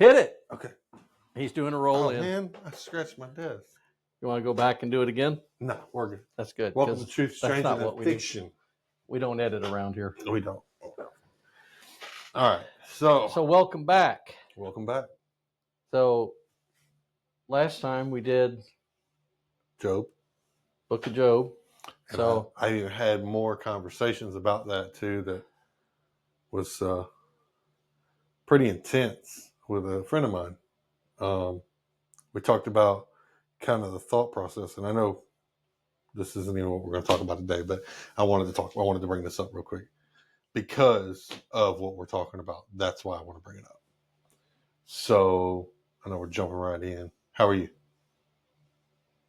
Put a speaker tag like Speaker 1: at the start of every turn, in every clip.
Speaker 1: Hit it.
Speaker 2: Okay.
Speaker 1: He's doing a roll in.
Speaker 2: Man, I scratched my desk.
Speaker 1: You want to go back and do it again?
Speaker 2: No, we're good.
Speaker 1: That's good.
Speaker 2: Welcome to Truth,
Speaker 1: that's
Speaker 2: Stranger
Speaker 1: not
Speaker 2: Than
Speaker 1: what we
Speaker 2: Fiction.
Speaker 1: do. We don't edit around here.
Speaker 2: We don't. All right. So
Speaker 1: welcome back.
Speaker 2: welcome back.
Speaker 1: So last time we did
Speaker 2: Job.
Speaker 1: Book of Job.
Speaker 2: And
Speaker 1: So
Speaker 2: I even had more conversations about that too that was pretty intense with a friend of mine. We talked about kind of the thought process, and I know this isn't even what we're going to talk about today, but I wanted to bring this up real quick because of what we're talking about. That's why I want to bring it up. So I know we're jumping right in. How are you?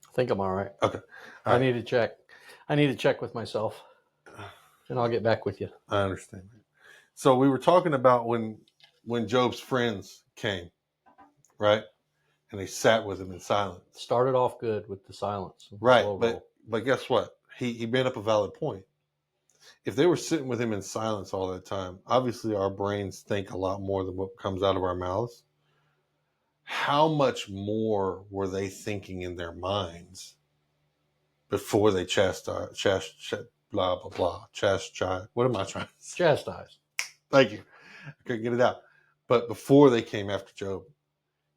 Speaker 1: I think I'm all right.
Speaker 2: Okay.
Speaker 1: I need to check. I need to check with myself, and I'll get back with you.
Speaker 2: I understand. So we were talking about when Job's friends came, right? And they sat with him in silence.
Speaker 1: Started off good with the silence.
Speaker 2: Right, but guess what? He made up a valid point. If they were sitting with him in silence all that time, obviously our brains think a lot more than what comes out of our mouths. How much more were they thinking in their minds before they chastise, blah, blah, blah, chastise? What am I trying to say?
Speaker 1: Chastise.
Speaker 2: Thank you. I couldn't get it out. But before they came after Job,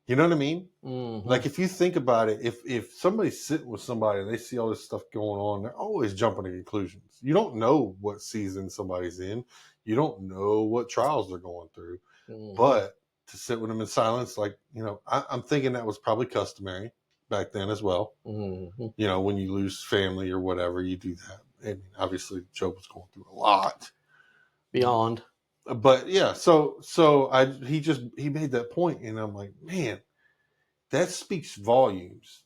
Speaker 2: you know what I mean?
Speaker 1: Mm-hmm.
Speaker 2: Like if you think about it, if somebody's sitting with somebody and they see all this stuff going on, they're always jumping to conclusions. You don't know what season somebody's in. You don't know what trials they're going through.
Speaker 1: Mm-hmm.
Speaker 2: But to sit with them in silence, like, I'm thinking that was probably customary back then as well.
Speaker 1: Mm-hmm.
Speaker 2: When you lose family or whatever, you do that. And obviously Job was going through a lot.
Speaker 1: Beyond.
Speaker 2: But yeah, so he made that point, and I'm like, man, that speaks volumes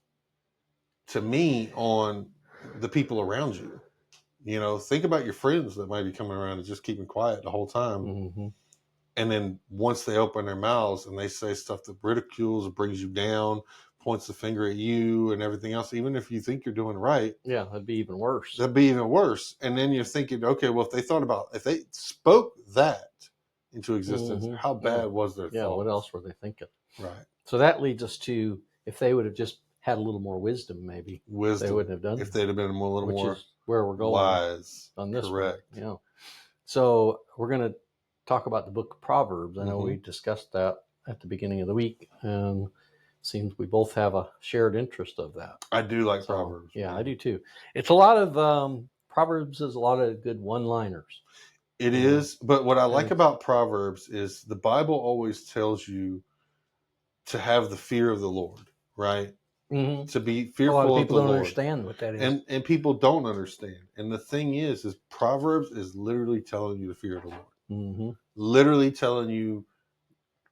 Speaker 2: to me on the people around you. Think about your friends that might be coming around and just keeping quiet the whole time.
Speaker 1: Mm-hmm.
Speaker 2: And then once they open their mouths and they say stuff that ridicules or brings you down, points the finger at you and everything else, even if you think you're doing right.
Speaker 1: Yeah, that'd be even worse.
Speaker 2: And then you're thinking, okay, well, if they spoke that into existence,
Speaker 1: Mm-hmm.
Speaker 2: how bad was their thoughts?
Speaker 1: What else were they thinking?
Speaker 2: Right.
Speaker 1: So that leads us to, if they would have just had a little more wisdom, maybe they wouldn't have done.
Speaker 2: If they'd have been a little
Speaker 1: which
Speaker 2: more
Speaker 1: is where we're going
Speaker 2: wise
Speaker 1: on this.
Speaker 2: Correct.
Speaker 1: One. Yeah. So we're going to talk about the Book of Proverbs. I know we discussed that at the beginning of the week, and it seems we both have a shared interest of that.
Speaker 2: I do like Proverbs.
Speaker 1: Yeah, I do too. It's a lot of Proverbs is a lot of good one-liners.
Speaker 2: It is, but what I like about Proverbs is the Bible always tells you to have the fear of the Lord, right?
Speaker 1: Mm-hmm.
Speaker 2: To be fearful
Speaker 1: of the Lord. A lot of people
Speaker 2: don't
Speaker 1: understand what that is.
Speaker 2: And people don't understand. And the thing is Proverbs is literally telling you to fear the Lord.
Speaker 1: Mm-hmm.
Speaker 2: Literally telling you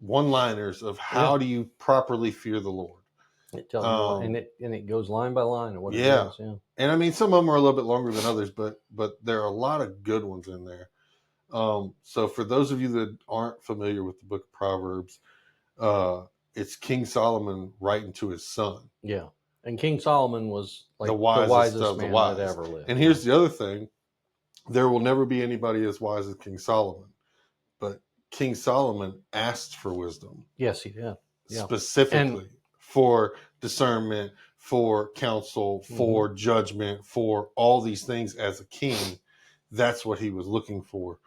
Speaker 2: one-liners of how do you properly fear the Lord.
Speaker 1: It tells you, and it goes line by line of what it is. Yeah.
Speaker 2: And I mean, some of them are a little bit longer than others, but there are a lot of good ones in there. So for those of you that aren't familiar with the Book of Proverbs, it's King Solomon writing to his son.
Speaker 1: Yeah. And King Solomon was like the wisest man that ever lived.
Speaker 2: And here's the other thing. There will never be anybody as wise as King Solomon. But King Solomon asked for wisdom.
Speaker 1: Yes, he did.
Speaker 2: Yeah. Specifically for discernment, for counsel, for judgment, for all these things as a king. That's what he was looking for.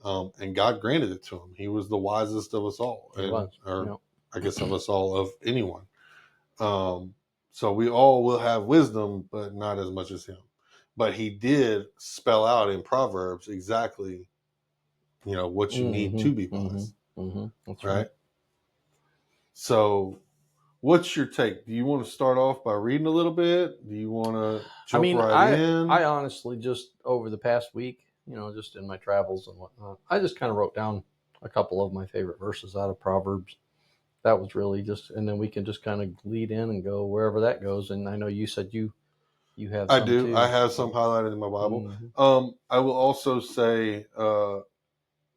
Speaker 2: And God granted it to him. He was the wisest of us all. I guess of us all, of anyone. So we all will have wisdom, but not as much as him. But he did spell out in Proverbs exactly, what you need to be wise.
Speaker 1: That's right.
Speaker 2: So what's your take? Do you want to start off by reading a little bit? Do you want to jump right in?
Speaker 1: I honestly just over the past week, just in my travels and whatnot, I just kind of wrote down a couple of my favorite verses out of Proverbs. That was really just, and then we can just kind of lead in and go wherever that goes. And I know you said you have some. I do.
Speaker 2: Too. I have some highlighted in my Bible. I will also say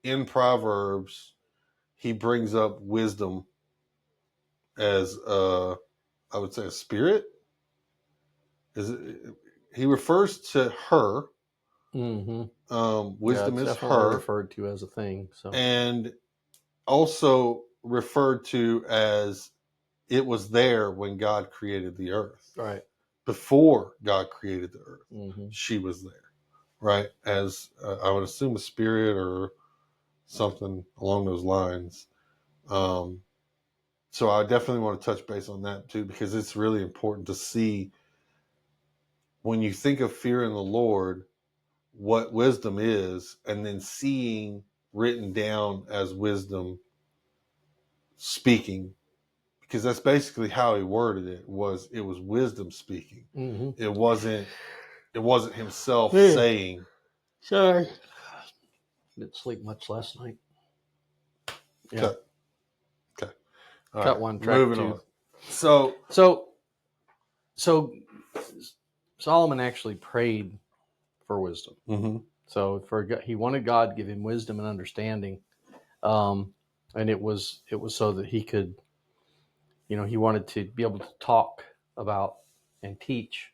Speaker 2: in Proverbs, he brings up wisdom as I would say a spirit. He refers to her. Wisdom is her,
Speaker 1: referred to as a thing. So,
Speaker 2: and also referred to as it was there when God created the earth.
Speaker 1: Right.
Speaker 2: Before God created the earth,
Speaker 1: Mm-hmm.
Speaker 2: she was there, right? As I would assume a spirit or something along those lines. So I definitely want to touch base on that too, because it's really important to see when you think of fear in the Lord, what wisdom is, and then seeing written down as wisdom speaking, because that's basically how he worded it. It was wisdom speaking.
Speaker 1: Mm-hmm.
Speaker 2: It wasn't himself saying.
Speaker 1: Sorry, didn't sleep much last night. Yeah.
Speaker 2: Okay. All
Speaker 1: Cut
Speaker 2: right.
Speaker 1: one, track
Speaker 2: Moving
Speaker 1: two.
Speaker 2: on. So
Speaker 1: Solomon actually prayed for wisdom.
Speaker 2: mm-hmm.
Speaker 1: So he wanted God to give him wisdom and understanding, and it was so that he could, he wanted to be able to talk about and teach,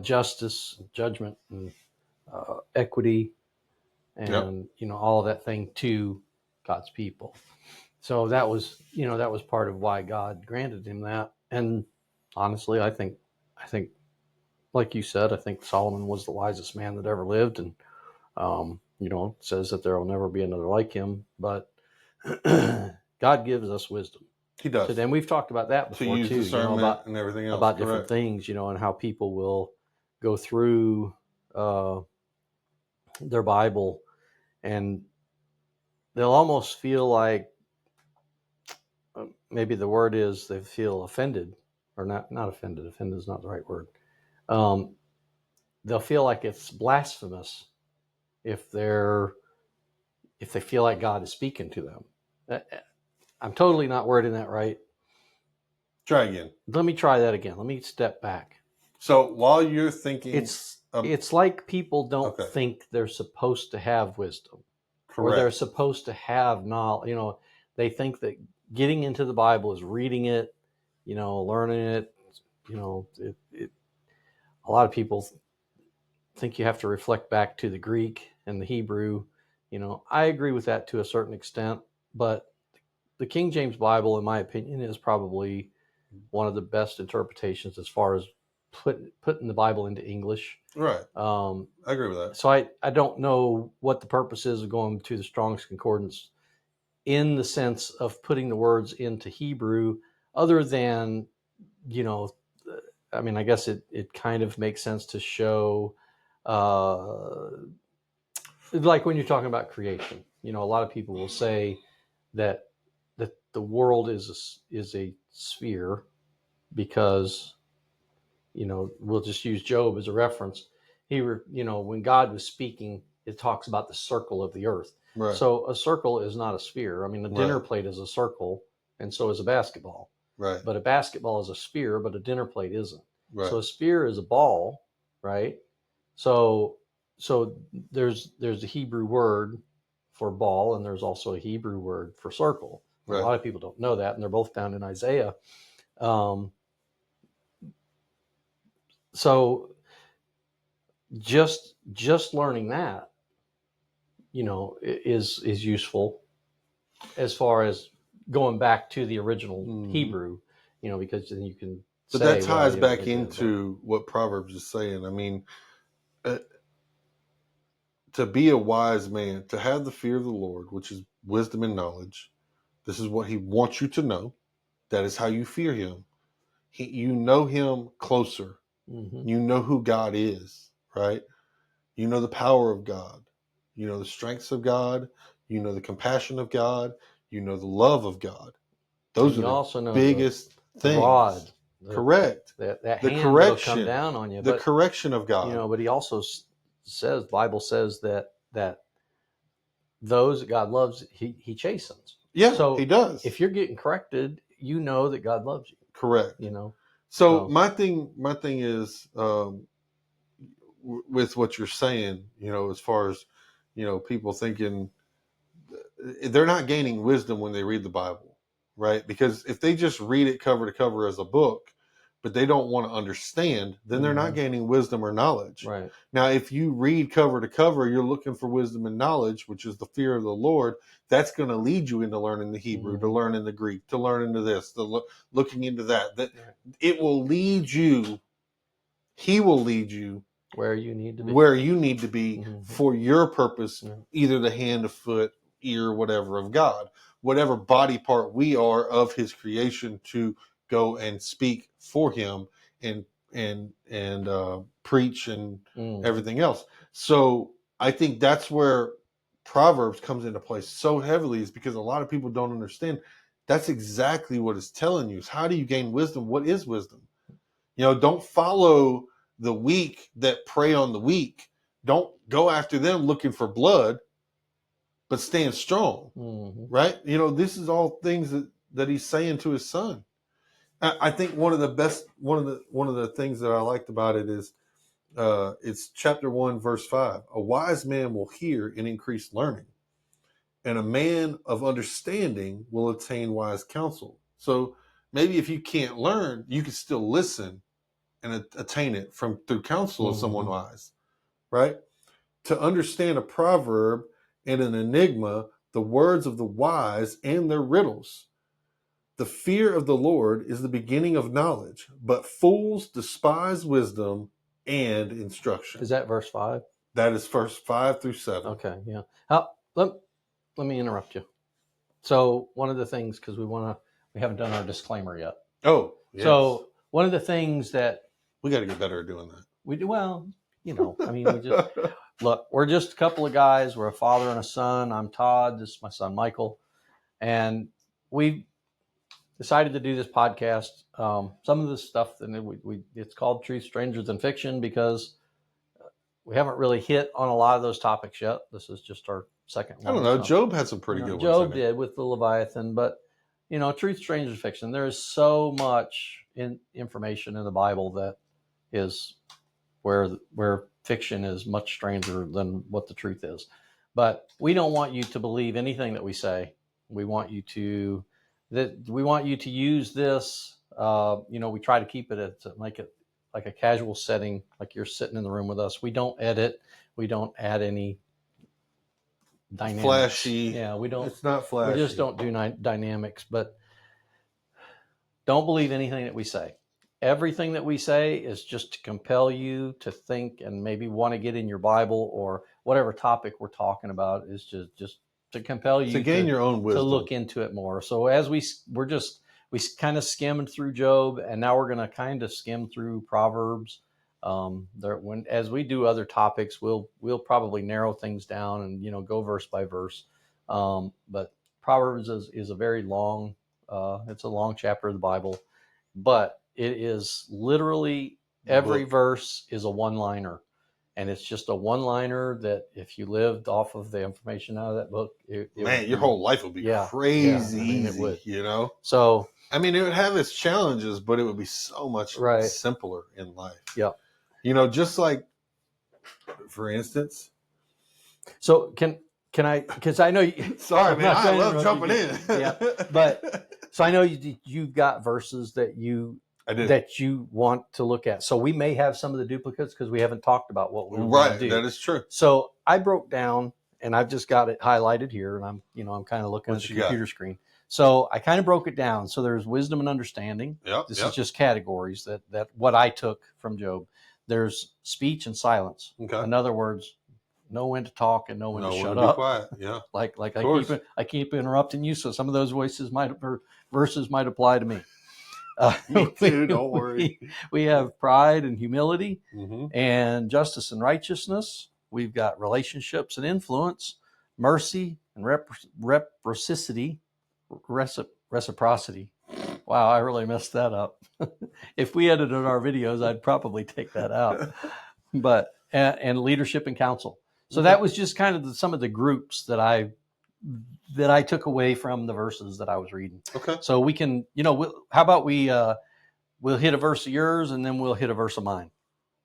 Speaker 1: justice, judgment, and equity, and all of that thing to God's people. So that was part of why God granted him that. And honestly, I think, like you said, I think Solomon was the wisest man that ever lived, and it says that there will never be another like him. But God gives us wisdom.
Speaker 2: He does.
Speaker 1: And we've talked about that before
Speaker 2: to use
Speaker 1: too.
Speaker 2: Discernment
Speaker 1: About
Speaker 2: and everything else.
Speaker 1: About different things, and how people will go through their Bible, and they'll almost feel like, maybe the word is, they feel offended, or not offended. Offended is not the right word. They'll feel like it's blasphemous if they feel like God is speaking to them. I'm totally not wording that right.
Speaker 2: Try again.
Speaker 1: Let me try that again. Let me step back.
Speaker 2: So while you're thinking,
Speaker 1: it's like people don't think they're supposed to have wisdom. Correct. Or they're supposed to have knowledge. They think that getting into the Bible is reading it, learning it. A lot of people think you have to reflect back to the Greek and the Hebrew. I agree with that to a certain extent, but the King James Bible, in my opinion, is probably one of the best interpretations as far as putting the Bible into English.
Speaker 2: Right. I agree with that.
Speaker 1: So I don't know what the purpose is of going to the Strong's Concordance in the sense of putting the words into Hebrew, other than, I guess it kind of makes sense to show, like when you're talking about creation, a lot of people will say that the world is a sphere, because, we'll just use Job as a reference. When God was speaking, it talks about the circle of the earth. Right. So a circle is not a sphere. A dinner plate is a circle, and so is a basketball. Right. But a basketball is a sphere, but a dinner plate isn't. Right. So a sphere is a ball, right? So there's a Hebrew word for ball, and there's also a Hebrew word for circle. Right. A lot of people don't know that, and they're both found in Isaiah. So just learning that, is useful as far as going back to the original Hebrew, because then you can.
Speaker 2: But that ties back into what Proverbs is saying. To be a wise man, to have the fear of the Lord, which is wisdom and knowledge, this is what he wants you to know. That is how you fear him. You know him closer. Mm-hmm. You know who God is, right? You know the power of God. You know the strengths of God. You know the compassion of God. You know the love of God. Those are the also know biggest things. Rod. Correct.
Speaker 1: That the hand will come down on you.
Speaker 2: The correction of God.
Speaker 1: But he also says, the Bible says that those that God loves, he chastens.
Speaker 2: Yeah, so he does.
Speaker 1: If you're getting corrected, you know that God loves you.
Speaker 2: Correct. So my thing is, with what you're saying, as far as, people thinking they're not gaining wisdom when they read the Bible, right? Because if they just read it cover to cover as a book, but they don't want to understand, then they're not gaining wisdom or knowledge.
Speaker 1: Right.
Speaker 2: Now, if you read cover to cover, you're looking for wisdom and knowledge, which is the fear of the Lord. That's going to lead you into learning the Hebrew, to learning the Greek, to learning to this, looking into that. That it will lead you. He will lead you
Speaker 1: where you need to be
Speaker 2: for your purpose, either the hand, a foot, ear, whatever of God, whatever body part we are of His creation to go and speak for Him and preach and everything else. So I think that's where Proverbs comes into play so heavily, is because a lot of people don't understand. That's exactly what it's telling you. Is how do you gain wisdom? What is wisdom? Don't follow the weak that prey on the weak. Don't go after them looking for blood, but stand strong. Right? This is all things that he's saying to his son. I think one of the things that I liked about it is it's chapter 1, verse 5. A wise man will hear and increase learning, and a man of understanding will attain wise counsel. So maybe if you can't learn, you can still listen and attain it through counsel of someone wise, right? To understand a proverb and an enigma, the words of the wise and their riddles. The fear of the Lord is the beginning of knowledge, but fools despise wisdom and instruction.
Speaker 1: Is that verse 5?
Speaker 2: That is verse 5 through 7.
Speaker 1: Okay, yeah. Let me interrupt you. So one of the things, because we haven't done our disclaimer yet.
Speaker 2: Oh, yes.
Speaker 1: So one of the things that
Speaker 2: we got to get better at doing that.
Speaker 1: We do well. We just look. We're just a couple of guys. We're a father and a son. I'm Todd. This is my son Michael, and we decided to do this podcast. Some of the stuff that it's called Truth Stranger Than Fiction, because we haven't really hit on a lot of those topics yet. This is just our second one.
Speaker 2: I don't know. Job had some pretty good ones.
Speaker 1: Job did with the Leviathan, but Truth Stranger Than Fiction. There is so much information in the Bible that is where fiction is much stranger than what the truth is. But we don't want you to believe anything that we say. We want you to use this. We try to keep it make it like a casual setting, like you're sitting in the room with us. We don't edit. We don't add any dynamics.
Speaker 2: Flashy.
Speaker 1: Yeah, we don't.
Speaker 2: It's not flashy.
Speaker 1: We just don't do dynamics. But don't believe anything that we say. Everything that we say is just to compel you to think and maybe want to get in your Bible, or whatever topic we're talking about is just to compel you
Speaker 2: to gain your own wisdom,
Speaker 1: to look into it more. So as we kind of skimmed through Job, and now we're going to kind of skim through Proverbs. As we do other topics, we'll probably narrow things down and go verse by verse. But Proverbs is a very long. It's a long chapter of the Bible, but it is literally every verse is a one-liner, and it's just a one-liner that if you lived off of the information out of that book,
Speaker 2: your whole life would be crazy easy. It would,
Speaker 1: So
Speaker 2: it would have its challenges, but it would be so much simpler in life.
Speaker 1: Yeah.
Speaker 2: Just like, for instance.
Speaker 1: So can I? Because I know you.
Speaker 2: Sorry, man. I love jumping in.
Speaker 1: Yeah, but so I know you've got verses that you want to look at. So we may have some of the duplicates because we haven't talked about what we want to do.
Speaker 2: That is true.
Speaker 1: So I broke down, and I've just got it highlighted here, and I'm kind of looking at the computer screen. So I kind of broke it down. So there's wisdom and understanding. This is just categories that what I took from Job. There's speech and silence.
Speaker 2: Okay.
Speaker 1: In other words, know when to talk and know when to shut
Speaker 2: up. Be quiet. Yeah.
Speaker 1: Like I keep interrupting you, so some of those verses might apply to me.
Speaker 2: Me too, don't worry.
Speaker 1: We have pride and humility, and justice and righteousness. We've got relationships and influence, mercy and reciprocity. Wow, I really messed that up. If we edited our videos, I'd probably take that out. But and leadership and counsel. So that was just kind of some of the groups that I took away from the verses that I was reading.
Speaker 2: Okay.
Speaker 1: So we can, how about we'll hit a verse of yours and then we'll hit a verse of mine.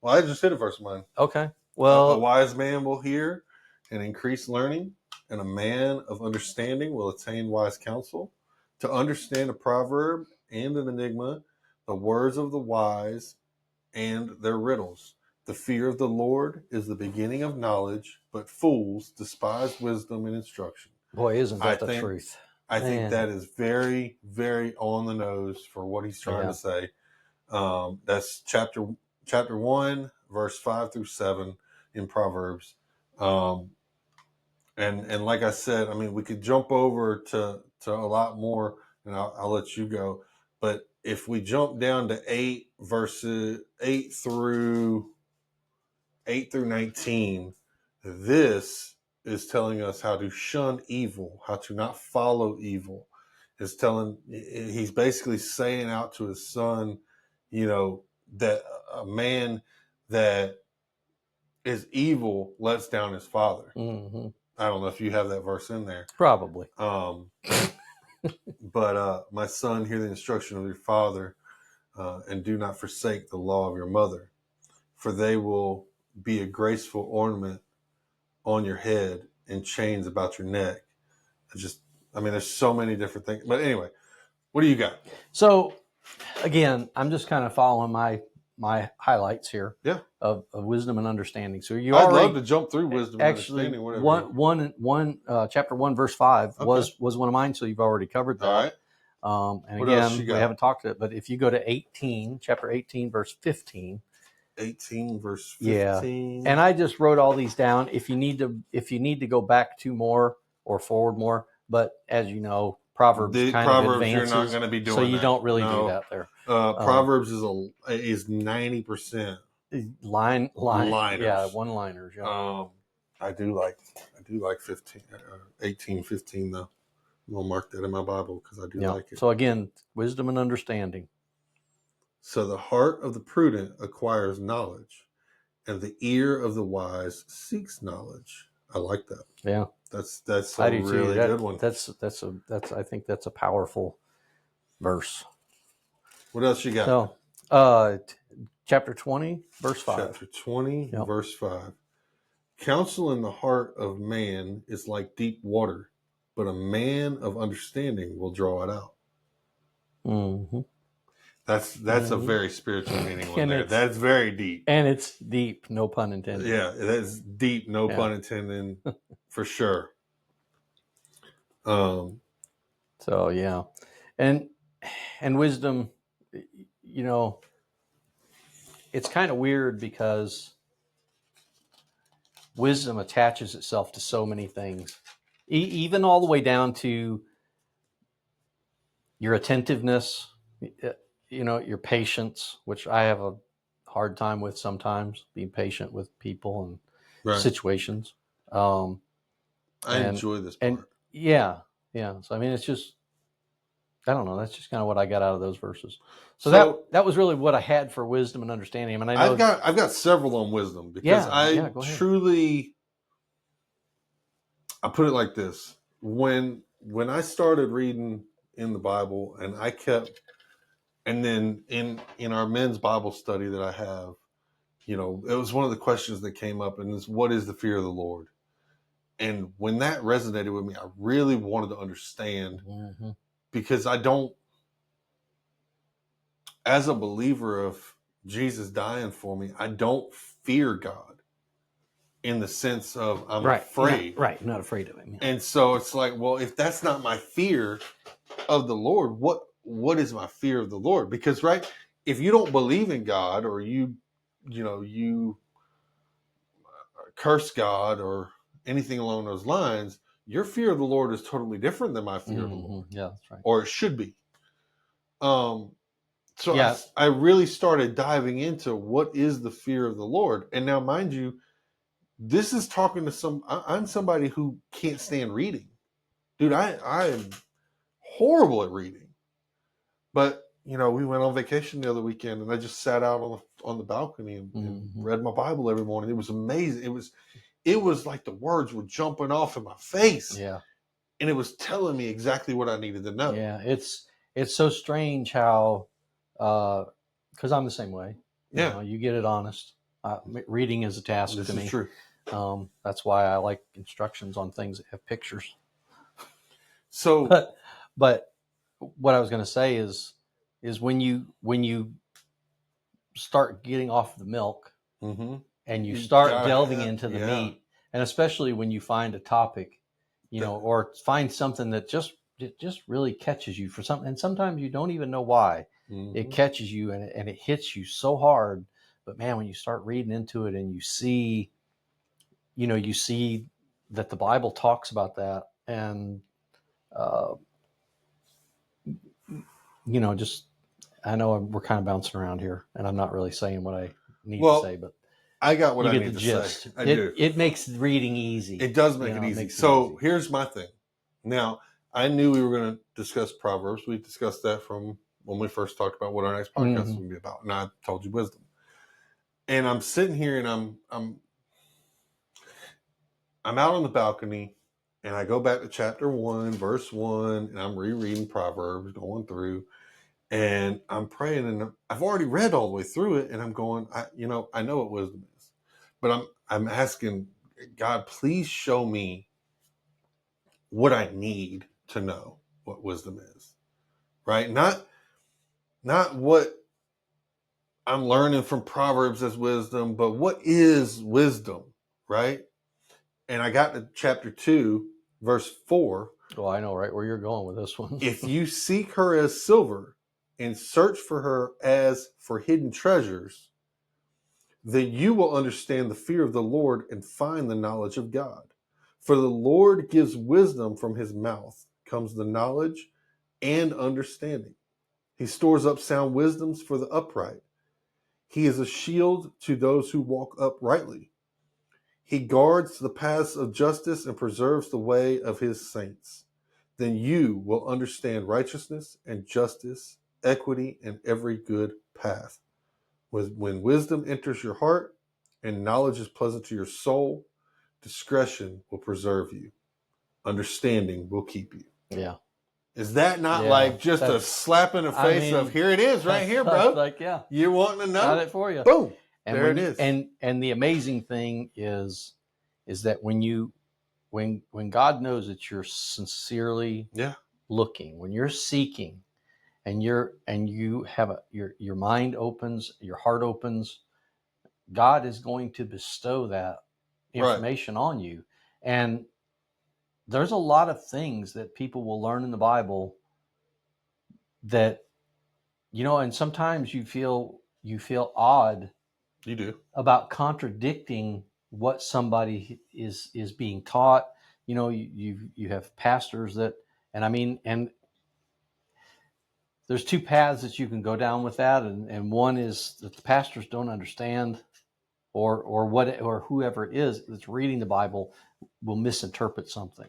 Speaker 2: Well, I just hit a verse of mine.
Speaker 1: Okay. Well,
Speaker 2: a wise man will hear and increase learning, and a man of understanding will attain wise counsel. To understand a proverb and an enigma, the words of the wise and their riddles. The fear of the Lord is the beginning of knowledge, but fools despise wisdom and instruction.
Speaker 1: Boy, isn't
Speaker 2: I
Speaker 1: that the
Speaker 2: think
Speaker 1: truth?
Speaker 2: I think
Speaker 1: Man.
Speaker 2: that is very, very on the nose for what he's trying
Speaker 1: Yeah.
Speaker 2: to say. That's chapter 1, verse 5 through 7 in Proverbs. And like I said, I mean, we could jump over to a lot more, and I'll let you go. But if we jump down to 8 through 19, this is telling us how to shun evil, how to not follow evil. He's basically saying out to his son, that a man that is evil lets down his father.
Speaker 1: Mm-hmm.
Speaker 2: I don't know if you have that verse in there.
Speaker 1: Probably.
Speaker 2: But my son, hear the instruction of your father, and do not forsake the law of your mother, for they will be a graceful ornament on your head and chains about your neck. There's so many different things. But anyway, what do you got?
Speaker 1: So, again, I'm just kind of following my highlights here.
Speaker 2: Yeah.
Speaker 1: Of wisdom and understanding. So
Speaker 2: I'd love to jump through wisdom and understanding. Whatever.
Speaker 1: Chapter 1, verse 5 was one of mine. So you've already covered that.
Speaker 2: All right.
Speaker 1: And
Speaker 2: What else
Speaker 1: again,
Speaker 2: you got?
Speaker 1: we haven't talked it, but if you go to chapter 18, verse 15.
Speaker 2: 18 verse 15.
Speaker 1: Yeah. And I just wrote all these down. If you need to go back 2 more or forward more, but as you know, Proverbs of advances.
Speaker 2: You're not going to be doing
Speaker 1: so you
Speaker 2: that.
Speaker 1: don't really do that there.
Speaker 2: Proverbs is 90%
Speaker 1: liners. Yeah, one-liners.
Speaker 2: Yeah. I do like 15, 18, 15 though. I'm gonna mark that in my Bible because I do like it.
Speaker 1: So again, wisdom and understanding.
Speaker 2: So the heart of the prudent acquires knowledge, and the ear of the wise seeks knowledge. I like that.
Speaker 1: Yeah,
Speaker 2: that's a really good one.
Speaker 1: I think that's a powerful verse.
Speaker 2: What else you got?
Speaker 1: So, chapter 20, verse 5.
Speaker 2: Chapter 20, verse 5. Counsel in the heart of man is like deep water, but a man of understanding will draw it out.
Speaker 1: Mm-hmm.
Speaker 2: That's a very spiritual meaning one there. That's very deep.
Speaker 1: And it's deep, no pun intended.
Speaker 2: Yeah, that's deep, no pun intended, for sure.
Speaker 1: So yeah. And wisdom, it's kind of weird because wisdom attaches itself to so many things, even all the way down to your attentiveness, your patience, which I have a hard time with sometimes, being patient with people and situations.
Speaker 2: I enjoy this part.
Speaker 1: And yeah. So it's just, I don't know. That's just kind of what I got out of those verses. So that was really what I had for wisdom and understanding. I know
Speaker 2: I've got several on wisdom because I truly, I put it like this: when I started reading in the Bible, and I kept, and then in our men's Bible study that I have, it was one of the questions that came up, and is, what is the fear of the Lord? And when that resonated with me, I really wanted to understand, because I don't, as a believer of Jesus dying for me, I don't fear God in the sense of I'm afraid.
Speaker 1: Not afraid of him. Yeah.
Speaker 2: And so it's like, well, if that's not my fear of the Lord, what is my fear of the Lord? Because if you don't believe in God, or you curse God or anything along those lines, your fear of the Lord is totally different than my fear of the Lord.
Speaker 1: Yeah, that's right.
Speaker 2: Or it should be. I really started diving into what is the fear of the Lord. And now, mind you, this is talking to I'm somebody who can't stand reading. Dude, I am horrible at reading. But, we went on vacation the other weekend, and I just sat out on the balcony and read my Bible every morning. It was amazing. It was like the words were jumping off in my face.
Speaker 1: Yeah.
Speaker 2: And it was telling me exactly what I needed to know.
Speaker 1: Yeah, it's so strange how, because I'm the same way. You get it honest. Reading is a task to me.
Speaker 2: This is true.
Speaker 1: That's why I like instructions on things that have pictures.
Speaker 2: So,
Speaker 1: but what I was going to say is, is when you start getting off the milk
Speaker 2: Mm-hmm.
Speaker 1: and you
Speaker 2: You
Speaker 1: start
Speaker 2: gotta
Speaker 1: delving
Speaker 2: have,
Speaker 1: into the
Speaker 2: yeah.
Speaker 1: meat, and especially when you find a topic, or find something that just really catches you for something, and sometimes you don't even know why it catches you, and it hits you so hard. But man, when you start reading into it and you see that the Bible talks about that, and uh, just I know we're kind of bouncing around here, and I'm not really saying what I need to say,
Speaker 2: Well,
Speaker 1: but
Speaker 2: I got what
Speaker 1: you
Speaker 2: I
Speaker 1: get the
Speaker 2: need to say.
Speaker 1: gist.
Speaker 2: I do.
Speaker 1: It makes reading easy.
Speaker 2: It does make it
Speaker 1: It
Speaker 2: easy.
Speaker 1: makes it
Speaker 2: So
Speaker 1: easy.
Speaker 2: here's my thing. Now, I knew we were going to discuss Proverbs. We discussed that from when we first talked about what our next podcast was going to be about, and I told you wisdom. And I'm sitting here, and I'm out on the balcony, and I go back to chapter 1, verse 1, and I'm rereading Proverbs, going through, and I'm praying, and I've already read all the way through it, and I'm going, I know what wisdom is, but I'm asking God, please show me what I need to know what wisdom is, right? Not what I'm learning from Proverbs as wisdom, but what is wisdom, right? And I got to chapter 2, verse 4.
Speaker 1: Oh, I know right where you're going with this one.
Speaker 2: If you seek her as silver and search for her as for hidden treasures, then you will understand the fear of the Lord and find the knowledge of God. For the Lord gives wisdom, from his mouth comes the knowledge and understanding. He stores up sound wisdoms for the upright. He is a shield to those who walk uprightly. He guards the paths of justice and preserves the way of his saints. Then you will understand righteousness and justice, equity, and every good path. When wisdom enters your heart and knowledge is pleasant to your soul, discretion will preserve you. Understanding will keep you.
Speaker 1: Yeah.
Speaker 2: Is that not
Speaker 1: Yeah,
Speaker 2: like just a slap in the face of here it is right here, bro?
Speaker 1: Like, yeah,
Speaker 2: You wanting to know?
Speaker 1: got it for you.
Speaker 2: Boom.
Speaker 1: And
Speaker 2: there it is.
Speaker 1: And the amazing thing is that when God knows that you're sincerely looking, when you're seeking, and you have your mind opens, your heart opens, God is going to bestow that information on you. And there's a lot of things that people will learn in the Bible that, and sometimes you feel odd.
Speaker 2: You do.
Speaker 1: About contradicting what somebody is being taught. You have pastors that, and there's two paths that you can go down with that, and one is that the pastors don't understand, or whoever it is that's reading the Bible will misinterpret something.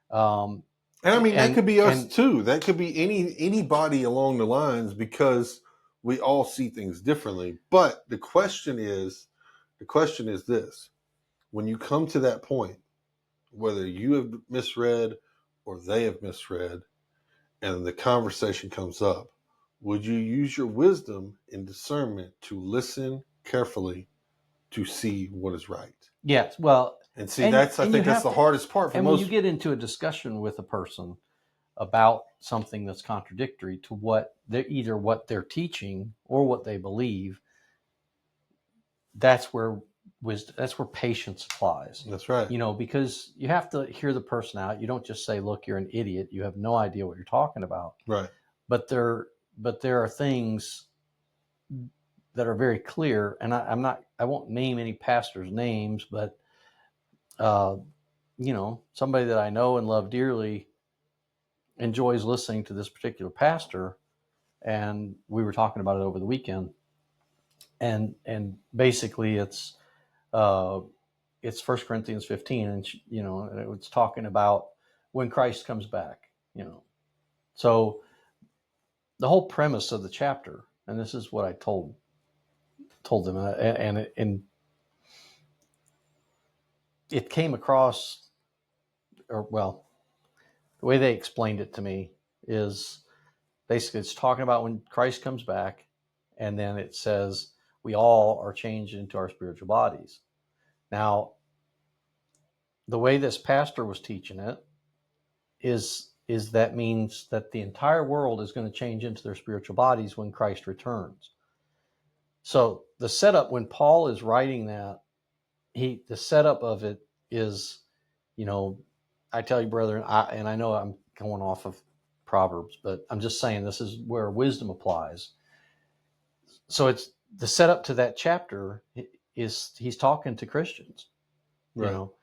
Speaker 2: And that could be us too. That could be anybody along the lines, because we all see things differently. But the question is this: when you come to that point, whether you have misread or they have misread, and the conversation comes up, would you use your wisdom and discernment to listen carefully to see what is right?
Speaker 1: Yes. Well,
Speaker 2: and see, I think that's the hardest part for
Speaker 1: and
Speaker 2: most.
Speaker 1: When you get into a discussion with a person about something that's contradictory to what they're teaching or what they believe, that's where patience applies.
Speaker 2: That's right.
Speaker 1: Because you have to hear the person out. You don't just say, "Look, you're an idiot. You have no idea what you're talking about."
Speaker 2: Right.
Speaker 1: But there are things that are very clear, and I won't name any pastors' names, but somebody that I know and love dearly enjoys listening to this particular pastor, and we were talking about it over the weekend, and basically it's 1 Corinthians 15, and and it was talking about when Christ comes back. So the whole premise of the chapter, and this is what I told them, and it came across, or well, the way they explained it to me is basically it's talking about when Christ comes back, and then it says we all are changed into our spiritual bodies. Now, the way this pastor was teaching it is is that means that the entire world is going to change into their spiritual bodies when Christ returns. So the setup when Paul is writing that, the setup of it is, you know, I tell you, brethren, and I know I'm going off of Proverbs, but I'm just saying this is where wisdom applies. So it's the setup to that chapter is he's talking to Christians, you
Speaker 2: Right.
Speaker 1: know,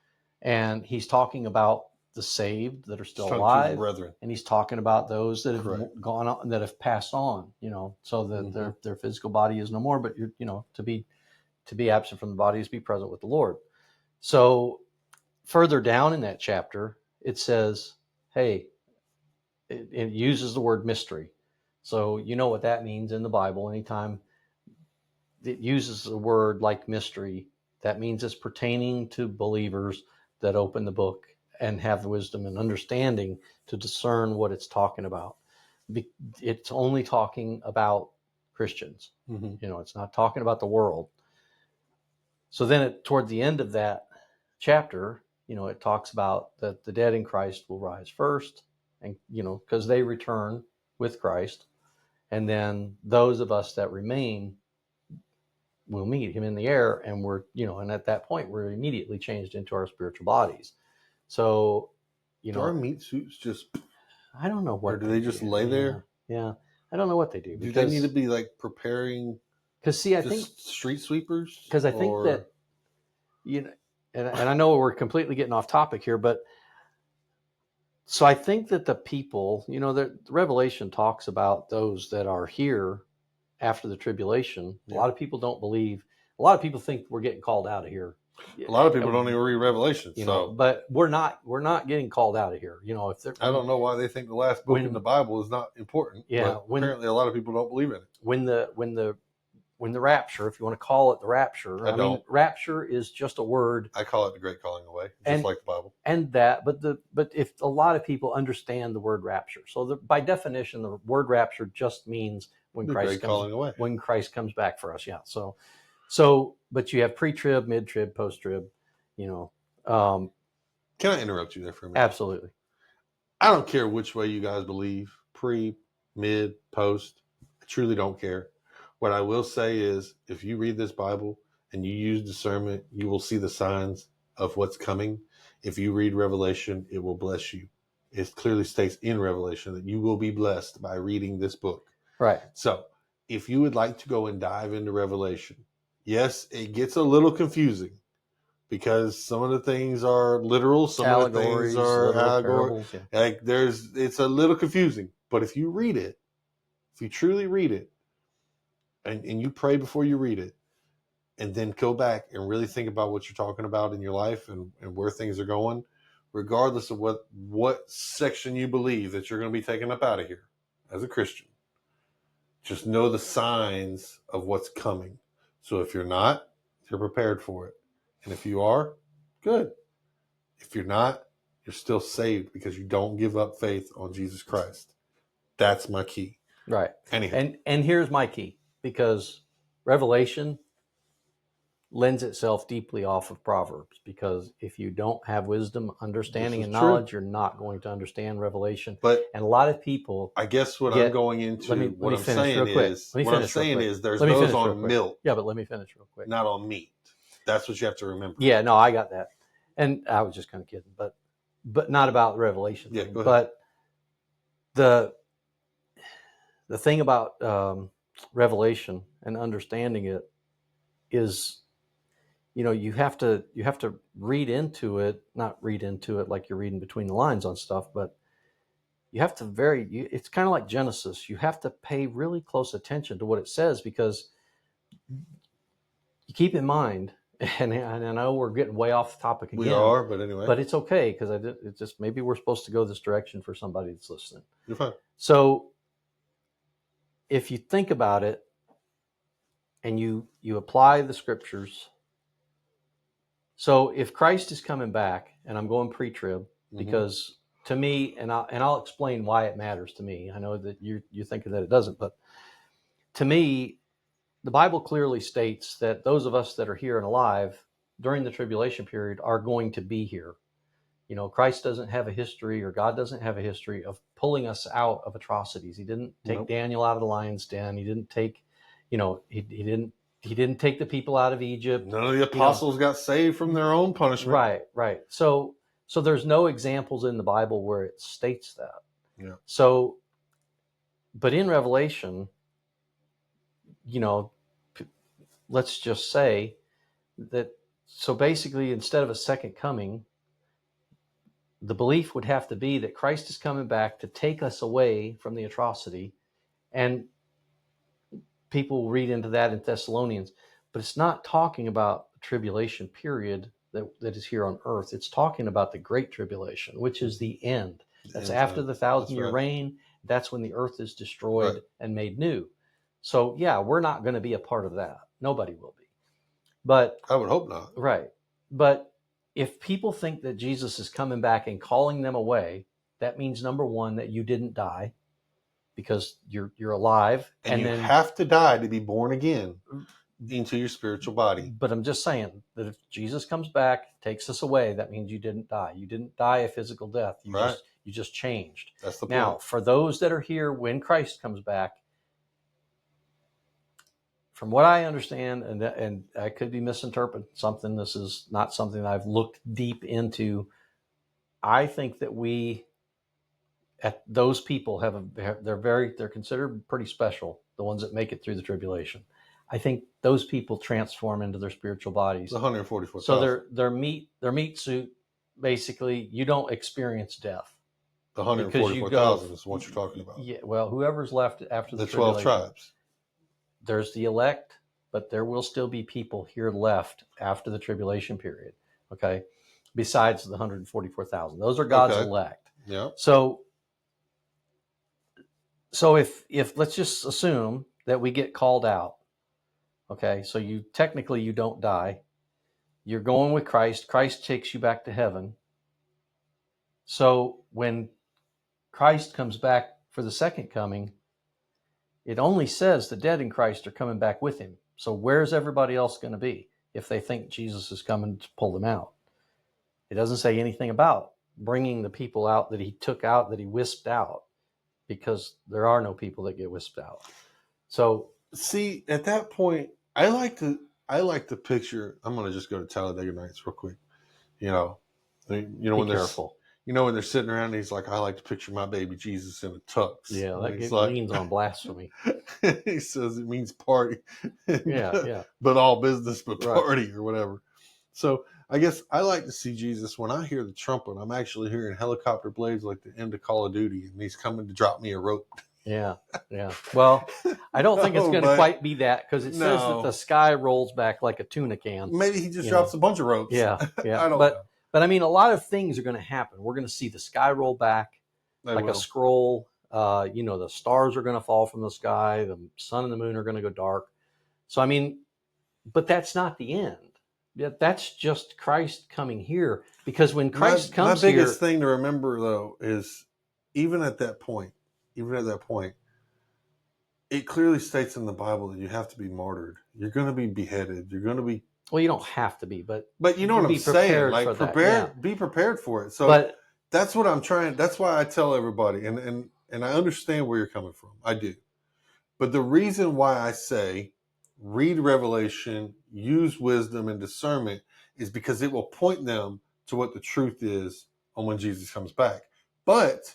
Speaker 1: and he's talking about the saved that are still
Speaker 2: Talking to his
Speaker 1: alive,
Speaker 2: brethren.
Speaker 1: and he's talking about those that have
Speaker 2: Correct.
Speaker 1: gone on, that have passed on, you know, so that
Speaker 2: Mhm.
Speaker 1: their physical body is no more, but you're, you know, to be absent from the body is to be present with the Lord. So further down in that chapter, it says, hey, it uses the word mystery. So you know what that means in the Bible. Anytime it uses the word like mystery, that means it's pertaining to believers that open the book and have the wisdom and understanding to discern what it's talking about. It's only talking about Christians.
Speaker 2: Mm-hmm.
Speaker 1: You know, it's not talking about the world. So then toward the end of that chapter, you know, it talks about that the dead in Christ will rise first, and, you know, because they return with Christ. And then those of us that remain will meet him in the air, and we're, you know, and at that point we're immediately changed into our spiritual bodies. So, you
Speaker 2: Do our
Speaker 1: know,
Speaker 2: meat suits just,
Speaker 1: I don't know what,
Speaker 2: or do they just lay there?
Speaker 1: Yeah. I don't know what they do,
Speaker 2: Do they need to be like preparing
Speaker 1: see, I think,
Speaker 2: just street sweepers?
Speaker 1: because I think that, you know, and I know we're completely getting off topic here, but so I think that the people, you know, the Revelation talks about those that are here after the tribulation. A
Speaker 2: Yeah.
Speaker 1: lot of people don't believe. A lot of people think we're getting called out of here.
Speaker 2: A lot of people don't even read Revelation,
Speaker 1: You
Speaker 2: so
Speaker 1: know, but we're not. We're not getting called out of here. You know, if
Speaker 2: I don't know why they think the last book in the Bible is not important.
Speaker 1: Yeah,
Speaker 2: but apparently a lot of people don't believe in it.
Speaker 1: When the rapture, if you want to call it the rapture,
Speaker 2: I don't.
Speaker 1: mean, rapture is just a word.
Speaker 2: I call it the great calling away, just like the Bible.
Speaker 1: And that, but if a lot of people understand the word rapture, so by definition, the word rapture just means when Christ comes back for us. Yeah. So, but you have pre-trib, mid-trib, post-trib. You know,
Speaker 2: can I interrupt you there for a minute?
Speaker 1: Absolutely.
Speaker 2: I don't care which way you guys believe, pre, mid, post. I truly don't care. What I will say is, if you read this Bible and you use discernment, you will see the signs of what's coming. If you read Revelation, it will bless you. It clearly states in Revelation that you will be blessed by reading this book.
Speaker 1: Right.
Speaker 2: So if you would like to go and dive into Revelation, yes, it gets a little confusing because some of the things are literal, some of the things are allegories. Yeah. Like it's a little confusing. But if you read it, if you truly read it, and you pray before you read it, and then go back and really think about what you're talking about in your life and where things are going, regardless of what section you believe that you're going to be taken up out of here as a Christian, just know the signs of what's coming. So if you're not, you're prepared for it. And if you are, good. If you're not, you're still saved because you don't give up faith on Jesus Christ. That's my key.
Speaker 1: Right.
Speaker 2: Anyhow.
Speaker 1: And here's my key, because Revelation lends itself deeply off of Proverbs, because if you don't have wisdom, understanding, and knowledge, you're not going to understand Revelation.
Speaker 2: But
Speaker 1: and a lot of people,
Speaker 2: I guess what I'm going into, what I'm saying is there's those on milk.
Speaker 1: Yeah, but let me finish real quick.
Speaker 2: Not on meat. That's what you have to remember.
Speaker 1: Yeah, no, I got that. And I was just kind of kidding, but not about the Revelation thing. Go ahead. But the thing about Revelation and understanding it is, you know, you have to read into it, not read into it like you're reading between the lines on stuff, but you have to it's kind of like Genesis. You have to pay really close attention to what it says, because you keep in mind, and I know we're getting way off the topic again.
Speaker 2: We are, but anyway. But
Speaker 1: it's okay, because it's just maybe we're supposed to go this direction for somebody that's listening.
Speaker 2: You're fine.
Speaker 1: So if you think about it and you apply the scriptures. So if Christ is coming back, and I'm going pre-trib, because to me, and I'll explain why it matters to me. I know that you're thinking that it doesn't, but to me, the Bible clearly states that those of us that are here and alive during the tribulation period are going to be here. Christ doesn't have a history, or God doesn't have a history of pulling us out of atrocities. He didn't take
Speaker 2: Nope.
Speaker 1: Daniel out of the lion's den. He didn't take, he didn't take the people out of Egypt.
Speaker 2: None of the apostles got saved from their own punishment.
Speaker 1: Right. So there's no examples in the Bible where it states that.
Speaker 2: Yeah.
Speaker 1: So, but in Revelation, let's just say that, so basically, instead of a second coming, the belief would have to be that Christ is coming back to take us away from the atrocity. And people read into that in Thessalonians, but it's not talking about the tribulation period that is here on earth. It's talking about the Great Tribulation, which is the end. That's after the 1,000-year reign. That's when the earth is destroyed and made new. So yeah, we're not going to be a part of that. Nobody will be. But
Speaker 2: I would hope not.
Speaker 1: Right. But if people think that Jesus is coming back and calling them away, that means, number one, that you didn't die, because you're alive,
Speaker 2: and you have to die to be born again into your spiritual body.
Speaker 1: But I'm just saying that if Jesus comes back, takes us away, that means you didn't die. You didn't die a physical death. You just changed.
Speaker 2: That's the point.
Speaker 1: Now, for those that are here when Christ comes back, from what I understand, and I could be misinterpreting something, this is not something that I've looked deep into. I think that those people they're considered pretty special, the ones that make it through the tribulation. I think those people transform into their spiritual bodies.
Speaker 2: 144,000.
Speaker 1: So their meat suit, basically, you don't experience death.
Speaker 2: The 144,000 is what you're talking about.
Speaker 1: Yeah, well, whoever's left after the
Speaker 2: 12 tribes.
Speaker 1: There's the elect, but there will still be people here left after the tribulation period, okay? Besides the 144,000. Those are God's elect.
Speaker 2: Yeah.
Speaker 1: So if let's just assume that we get called out, okay? So you don't die. You're going with Christ. Christ takes you back to heaven. So when Christ comes back for the second coming, it only says the dead in Christ are coming back with him. So where's everybody else going to be if they think Jesus is coming to pull them out? It doesn't say anything about bringing the people out that he took out, that he wisped out, because there are no people that get wisped out. So
Speaker 2: see, at that point, I like to picture. I'm going to just go to Talladega Nights real quick. When
Speaker 1: careful.
Speaker 2: When they're sitting around, he's like, I like to picture my baby Jesus in a tux.
Speaker 1: Yeah, that leans on blasphemy.
Speaker 2: He says it means party.
Speaker 1: Yeah.
Speaker 2: But all business but party, or whatever. So I guess I like to see Jesus, when I hear the trumpet, I'm actually hearing helicopter blades like the end of Call of Duty, and he's coming to drop me a rope.
Speaker 1: Yeah. Well, I don't think it's going to quite be that, because it says that the sky rolls back like a tuna can.
Speaker 2: Maybe he just drops a bunch of ropes.
Speaker 1: Yeah.
Speaker 2: I don't know.
Speaker 1: But I mean, a lot of things are going to happen. We're going to see the sky roll back a scroll. The stars are going to fall from the sky. The sun and the moon are going to go dark. So, I mean, but that's not the end. That's just Christ coming here. Because when Christ comes here...
Speaker 2: My biggest thing to remember, though, is even at that point, it clearly states in the Bible that you have to be martyred. You're going to be beheaded. You're going to be...
Speaker 1: Well, you don't have to be, but
Speaker 2: you know what I'm saying. Like, be prepared for it. So that's what I'm trying. That's why I tell everybody, and I understand where you're coming from. I do. But the reason why I say read Revelation, use wisdom and discernment, is because it will point them to what the truth is on when Jesus comes back. But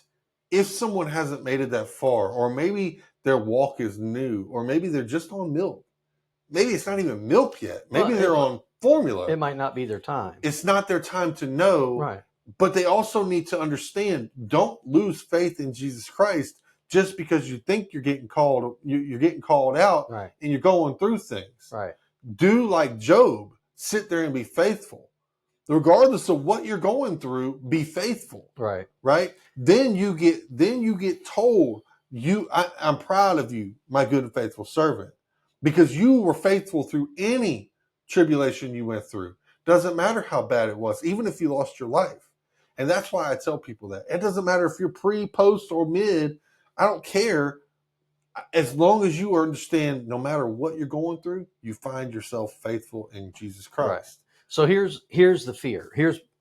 Speaker 2: if someone hasn't made it that far, or maybe their walk is new, or maybe they're just on milk, maybe it's not even milk yet. Maybe they're on formula.
Speaker 1: It might not be their time.
Speaker 2: It's not their time to know.
Speaker 1: Right.
Speaker 2: But they also need to understand, don't lose faith in Jesus Christ just because you think you're getting called out,
Speaker 1: right,
Speaker 2: and you're going through things.
Speaker 1: Right.
Speaker 2: Do like Job. Sit there and be faithful. Regardless of what you're going through, be faithful.
Speaker 1: Right.
Speaker 2: Right? Then you get told, I'm proud of you, my good and faithful servant. Because you were faithful through any tribulation you went through. Doesn't matter how bad it was, even if you lost your life. And that's why I tell people that. It doesn't matter if you're pre, post, or mid. I don't care. As long as you understand, no matter what you're going through, you find yourself faithful in Jesus Christ.
Speaker 1: Right. So here's the fear.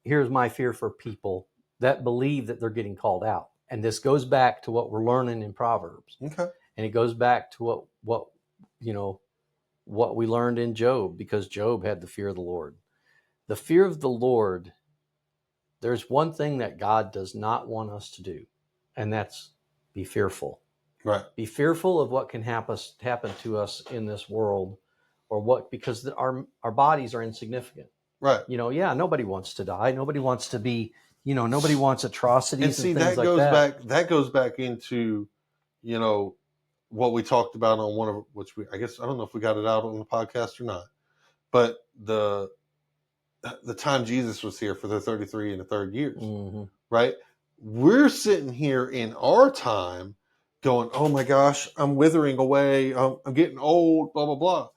Speaker 1: here's my fear for people that believe that they're getting called out. And this goes back to what we're learning in Proverbs.
Speaker 2: Okay.
Speaker 1: And it goes back to what what we learned in Job, because Job had the fear of the Lord. The fear of the Lord, there's one thing that God does not want us to do, and that's be fearful.
Speaker 2: Right.
Speaker 1: Be fearful of what can happen to us in this world, or what, because our bodies are insignificant.
Speaker 2: Right.
Speaker 1: Nobody wants to die. Nobody wants to be, nobody wants atrocities
Speaker 2: And see,
Speaker 1: things
Speaker 2: that
Speaker 1: like
Speaker 2: goes
Speaker 1: that.
Speaker 2: back. That goes back into, what we talked about on one of which I guess I don't know if we got it out on the podcast or not, but the time Jesus was here for the 33 and the third years,
Speaker 1: Mm-hmm.
Speaker 2: right? We're sitting here in our time going, oh my gosh, I'm withering away. I'm getting old, blah, blah, blah.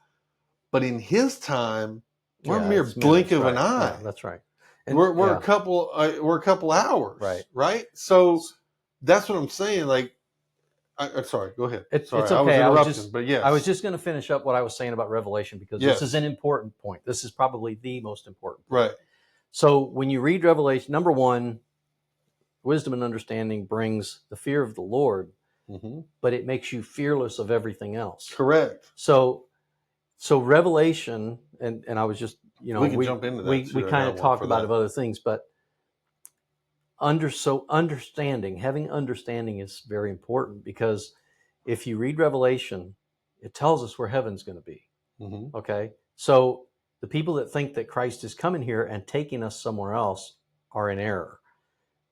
Speaker 2: But in his time, we're a mere blink of an eye.
Speaker 1: Yeah, that's right. And
Speaker 2: we're a couple hours, right? So that's what I'm saying. Like, I'm sorry. Go ahead. Sorry,
Speaker 1: it's okay.
Speaker 2: I was interrupting, but yes,
Speaker 1: I was just going to finish up what I was saying about Revelation, because this is an important point. This is probably the most important point.
Speaker 2: Right.
Speaker 1: So when you read Revelation, number one, wisdom and understanding brings the fear of the Lord, but it makes you fearless of everything else.
Speaker 2: Correct.
Speaker 1: So Revelation, and I was just,
Speaker 2: we can jump into that.
Speaker 1: We kind of talked about other things, but having understanding is very important, because if you read Revelation, it tells us where heaven's going to be.
Speaker 2: Mm-hmm.
Speaker 1: Okay, so the people that think that Christ is coming here and taking us somewhere else are in error,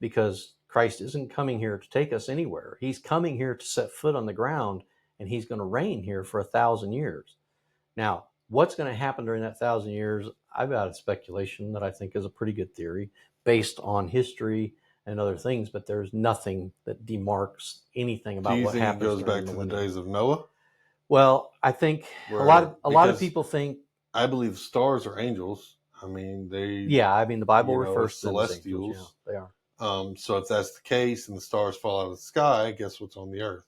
Speaker 1: because Christ isn't coming here to take us anywhere. He's coming here to set foot on the ground, and he's going to reign here for 1,000 years. Now, what's going to happen during that 1,000 years? I've got a speculation that I think is a pretty good theory based on history and other things, but there's nothing that demarks anything about what happens.
Speaker 2: Do you think it goes back to the days of Noah?
Speaker 1: Well, I think a lot of people think.
Speaker 2: I believe stars are angels. I mean,
Speaker 1: the Bible refers to
Speaker 2: celestials.
Speaker 1: Angels. Yeah, they are.
Speaker 2: So if that's the case and the stars fall out of the sky, guess what's on the earth?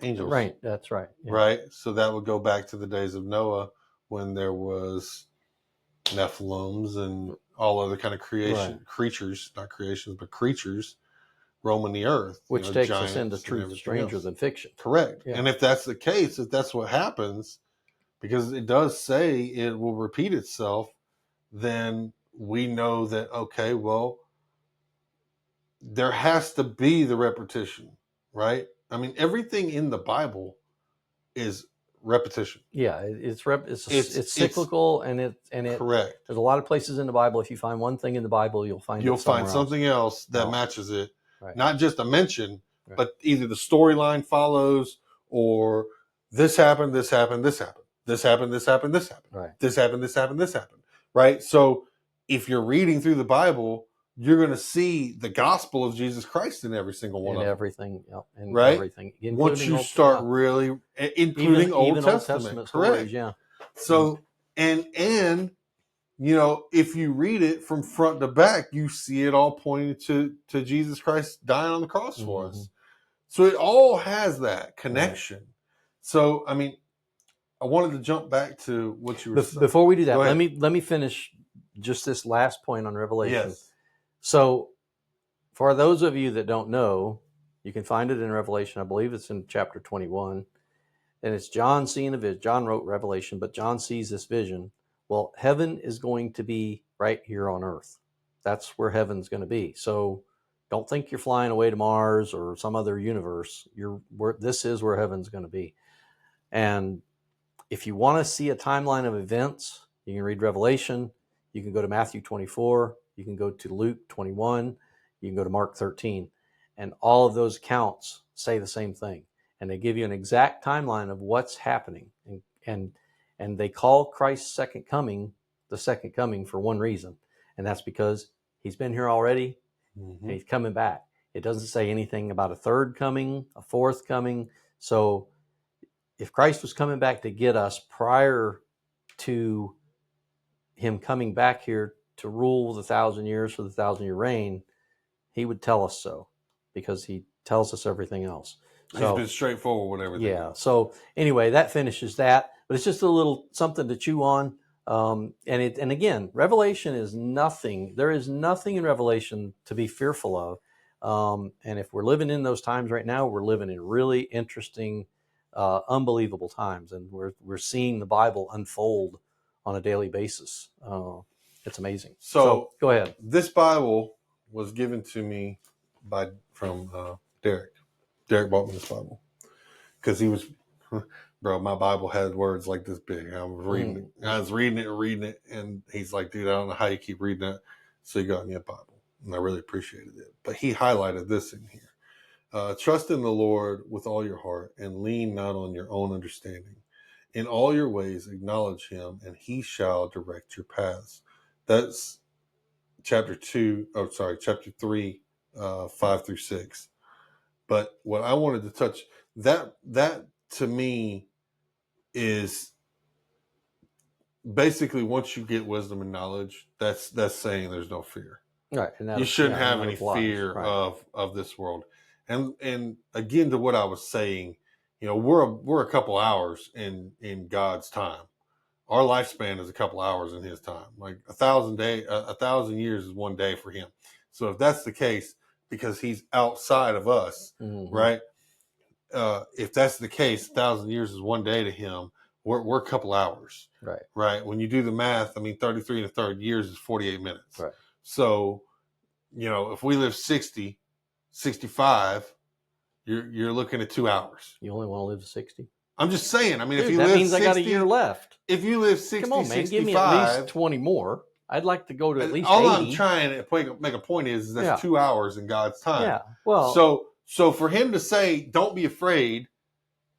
Speaker 2: Angels.
Speaker 1: Right, that's right.
Speaker 2: Yeah. Right? So that would go back to the days of Noah, when there was Nephilims and all other kind of creatures, not creations, but creatures roaming the earth.
Speaker 1: Which takes us into truth stranger than fiction.
Speaker 2: Correct. Yeah. And if that's the case, if that's what happens, because it does say it will repeat itself, then we know that, okay, well, there has to be the repetition, right? I mean, everything in the Bible is repetition.
Speaker 1: Yeah, it's cyclical, and it correct. There's a lot of places in the Bible. If you find one thing in the Bible, you'll find
Speaker 2: something else that matches it. Right. Not just a mention, but either the storyline follows, or this happened, this happened, this happened, this happened, this happened, this happened,
Speaker 1: right.
Speaker 2: This happened, this happened, this happened, right? So if you're reading through the Bible, you're going to see the gospel of Jesus Christ in every single one of them.
Speaker 1: Everything, and
Speaker 2: right?
Speaker 1: Everything.
Speaker 2: Once you start really, including Old Testament, correct?
Speaker 1: Stories, yeah.
Speaker 2: So, and if you read it from front to back, you see it all pointing to Jesus Christ dying on the cross for us. So it all has that connection. Right. So, I mean, I wanted to jump back to what you were saying.
Speaker 1: Before we do that, let me finish just this last point on Revelation.
Speaker 2: Yes.
Speaker 1: So, for those of you that don't know, you can find it in Revelation. I believe it's in chapter 21. And it's John seeing a vision. John wrote Revelation, but John sees this vision. Well, heaven is going to be right here on earth. That's where heaven's going to be. So don't think you're flying away to Mars or some other universe. This is where heaven's going to be. And if you want to see a timeline of events, you can read Revelation. You can go to Matthew 24. You can go to Luke 21. You can go to Mark 13. And all of those accounts say the same thing. And they give you an exact timeline of what's happening. And they call Christ's second coming the second coming for one reason. And that's because he's been here already and he's coming back. It doesn't say anything about a third coming, a fourth coming. So if Christ was coming back to get us prior to him coming back here to rule the 1,000 years for the 1,000-year reign, he would tell us so, because he tells us everything else.
Speaker 2: So, he's been straightforward with everything.
Speaker 1: Yeah. So anyway, that finishes that. But it's just a little something to chew on. And again, Revelation is nothing. There is nothing in Revelation to be fearful of. And if we're living in those times right now, we're living in really interesting, unbelievable times, and we're seeing the Bible unfold on a daily basis. It's amazing. So go ahead.
Speaker 2: This Bible was given to me from Derek. Derek bought me this Bible because he was, bro. My Bible had words like this big. I was reading it. I was reading it, and he's like, "Dude, I don't know how you keep reading it." So he got me a Bible, and I really appreciated it. But he highlighted this in here: trust in the Lord with all your heart, and lean not on your own understanding. In all your ways, acknowledge Him, and He shall direct your paths. That's chapter 3, 5-6. But what I wanted to touch, that to me is basically, once you get wisdom and knowledge, that's saying there's no fear.
Speaker 1: Right.
Speaker 2: You shouldn't have any fear of this world. And again, to what I was saying, we're a couple hours in God's time. Our lifespan is a couple hours in His time. Like 1,000 years is one day for Him. So if that's the case, because He's outside of us, right? If that's the case, 1,000 years is one day to Him. We're a couple hours, right? When you do the math, 33 and a third years is 48 minutes.
Speaker 1: Right.
Speaker 2: So, if we live 60, 65, you're looking at 2 hours.
Speaker 1: You only want to live 60?
Speaker 2: I'm just saying.
Speaker 1: Dude, if you live 60, I got a year left.
Speaker 2: If you live 60,
Speaker 1: come on, man, 65, give me at least 20 more. I'd like to go to at least
Speaker 2: all
Speaker 1: 80.
Speaker 2: I'm trying to make a point is that's 2 hours in God's time.
Speaker 1: Yeah. Well,
Speaker 2: so for Him to say, "Don't be afraid,"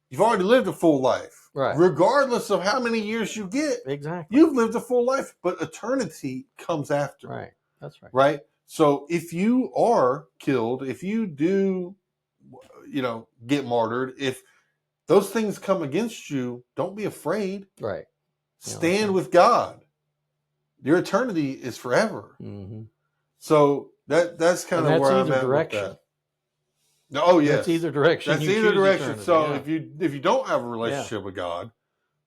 Speaker 2: you've already lived a full life,
Speaker 1: right?
Speaker 2: Regardless of how many years you get,
Speaker 1: exactly,
Speaker 2: you've lived a full life. But eternity comes after,
Speaker 1: right? That's right,
Speaker 2: right? So if you are killed, if you do, get martyred, if those things come against you, don't be afraid.
Speaker 1: Right.
Speaker 2: Stand with God. Your eternity is forever.
Speaker 1: Mm-hmm.
Speaker 2: So that's kind of where I'm at
Speaker 1: direction.
Speaker 2: with that. Oh yes,
Speaker 1: that's either direction.
Speaker 2: That's either direction. So if you don't have a relationship with God,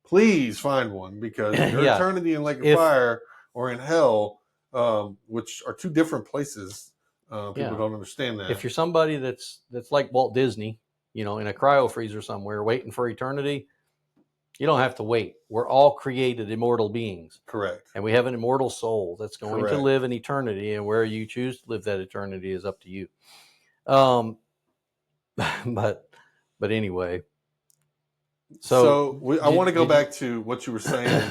Speaker 2: please find one, because your eternity in lake of fire or in hell, which are two different places. People don't understand that.
Speaker 1: If you're somebody that's like Walt Disney, in a cryo freezer somewhere waiting for eternity, you don't have to wait. We're all created immortal beings.
Speaker 2: Correct.
Speaker 1: And we have an immortal soul that's going to live in eternity, and where you choose to live that eternity is up to you. But anyway.
Speaker 2: So I want to go back to what you were saying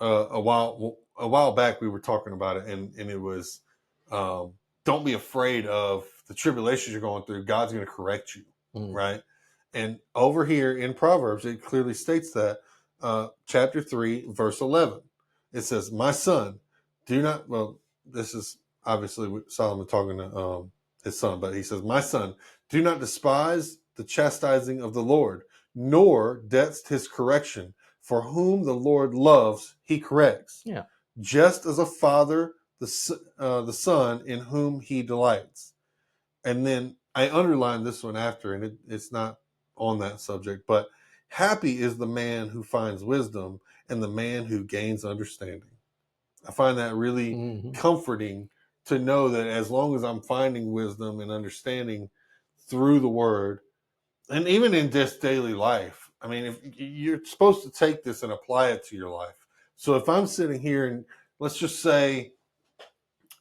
Speaker 2: a while back. We were talking about it, and it was don't be afraid of the tribulations you're going through. God's going to correct you, right? And over here in Proverbs, it clearly states that chapter 3, verse 11. It says, "My son, do not." Well, this is obviously Solomon talking to his son, but he says, "My son, do not despise the chastising of the Lord, nor detest His correction. For whom the Lord loves, He corrects.
Speaker 1: Yeah,
Speaker 2: just as a father the son in whom He delights." And then I underlined this one after, and it's not on that subject, but happy is the man who finds wisdom and the man who gains understanding. I find that really comforting to know that as long as I'm finding wisdom and understanding through the Word, and even in this daily life, if you're supposed to take this and apply it to your life. So if I'm sitting here and let's just say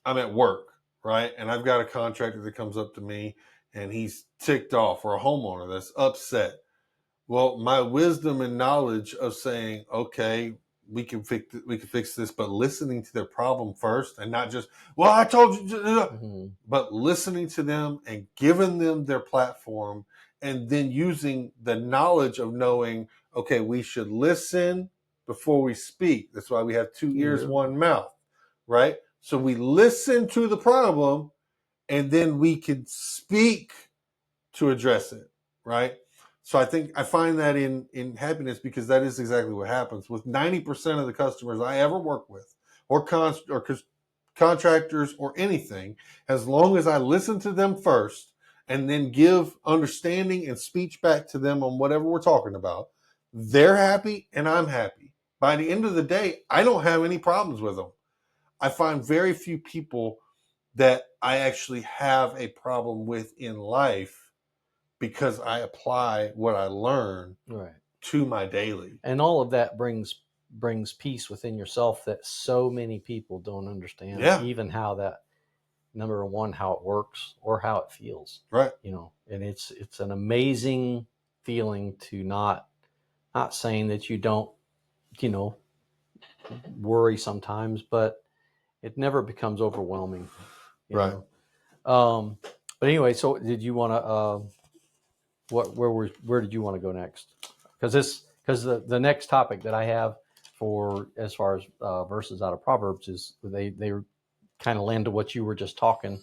Speaker 2: I'm at work, right? And I've got a contractor that comes up to me and he's ticked off, or a homeowner that's upset. Well, my wisdom and knowledge of saying, okay, we can fix this, but listening to their problem first, and not just, well, I told you, but listening to them and giving them their platform, and then using the knowledge of knowing, okay, we should listen before we speak. That's why we have 2 ears, one mouth, right? So we listen to the problem, and then we can speak to address it, right? So I find that in happiness, because that is exactly what happens with 90% of the customers I ever work with, or contractors or anything. As long as I listen to them first and then give understanding and speech back to them on whatever we're talking about, they're happy and I'm happy, by the end of the day, I don't have any problems with them. I find very few people that I actually have a problem with in life because I apply what I learn
Speaker 1: Right.
Speaker 2: to my daily.
Speaker 1: And all of that brings peace within yourself that so many people don't understand.
Speaker 2: Yeah.
Speaker 1: Even how that, number one, how it works or how it feels.
Speaker 2: Right.
Speaker 1: And it's an amazing feeling to not saying that you don't, worry sometimes, but it never becomes overwhelming.
Speaker 2: Right.
Speaker 1: But anyway, so did you want to where did you want to go next? Because the next topic that I have for as far as verses out of Proverbs is they kind of land to what you were just talking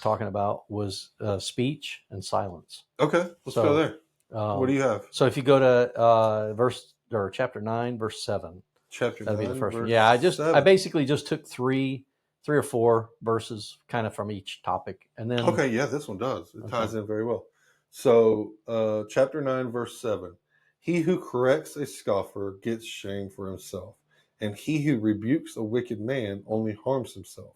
Speaker 1: about was speech and silence.
Speaker 2: Okay, let's go there. What do you have?
Speaker 1: So if you go to verse or chapter 9, verse 7,
Speaker 2: Chapter
Speaker 1: that'd
Speaker 2: 9,
Speaker 1: be the first one.
Speaker 2: verse
Speaker 1: Yeah, I
Speaker 2: 7.
Speaker 1: basically just took three or four verses kind of from each topic, and then
Speaker 2: Okay, yeah, this one does. It ties in very well. So, chapter 9, verse 7. He who corrects a scoffer gets shame for himself, and he who rebukes a wicked man only harms himself.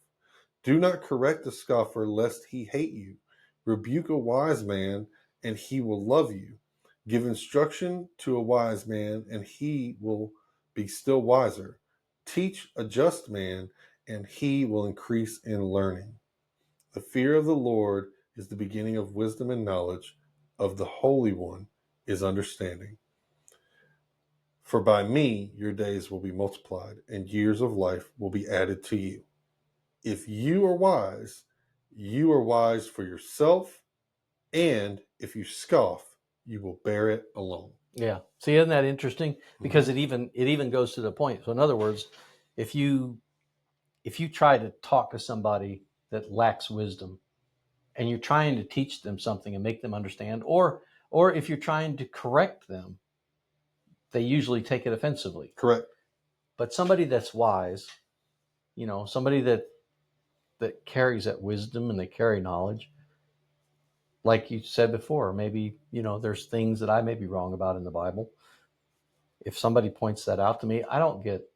Speaker 2: Do not correct a scoffer lest he hate you. Rebuke a wise man, and he will love you. Give instruction to a wise man, and he will be still wiser. Teach a just man, and he will increase in learning. The fear of the Lord is the beginning of wisdom and knowledge. Of the Holy One is understanding. For by me your days will be multiplied, and years of life will be added to you. If you are wise for yourself, and if you scoff, you will bear it alone.
Speaker 1: Yeah. See, isn't that interesting? Because it even goes to the point. So in other words, if you try to talk to somebody that lacks wisdom and you're trying to teach them something and make them understand, or if you're trying to correct them, they usually take it offensively.
Speaker 2: Correct.
Speaker 1: But somebody that's wise, somebody that carries that wisdom and they carry knowledge, like you said before, maybe, there's things that I may be wrong about in the Bible. If somebody points that out to me, I don't get,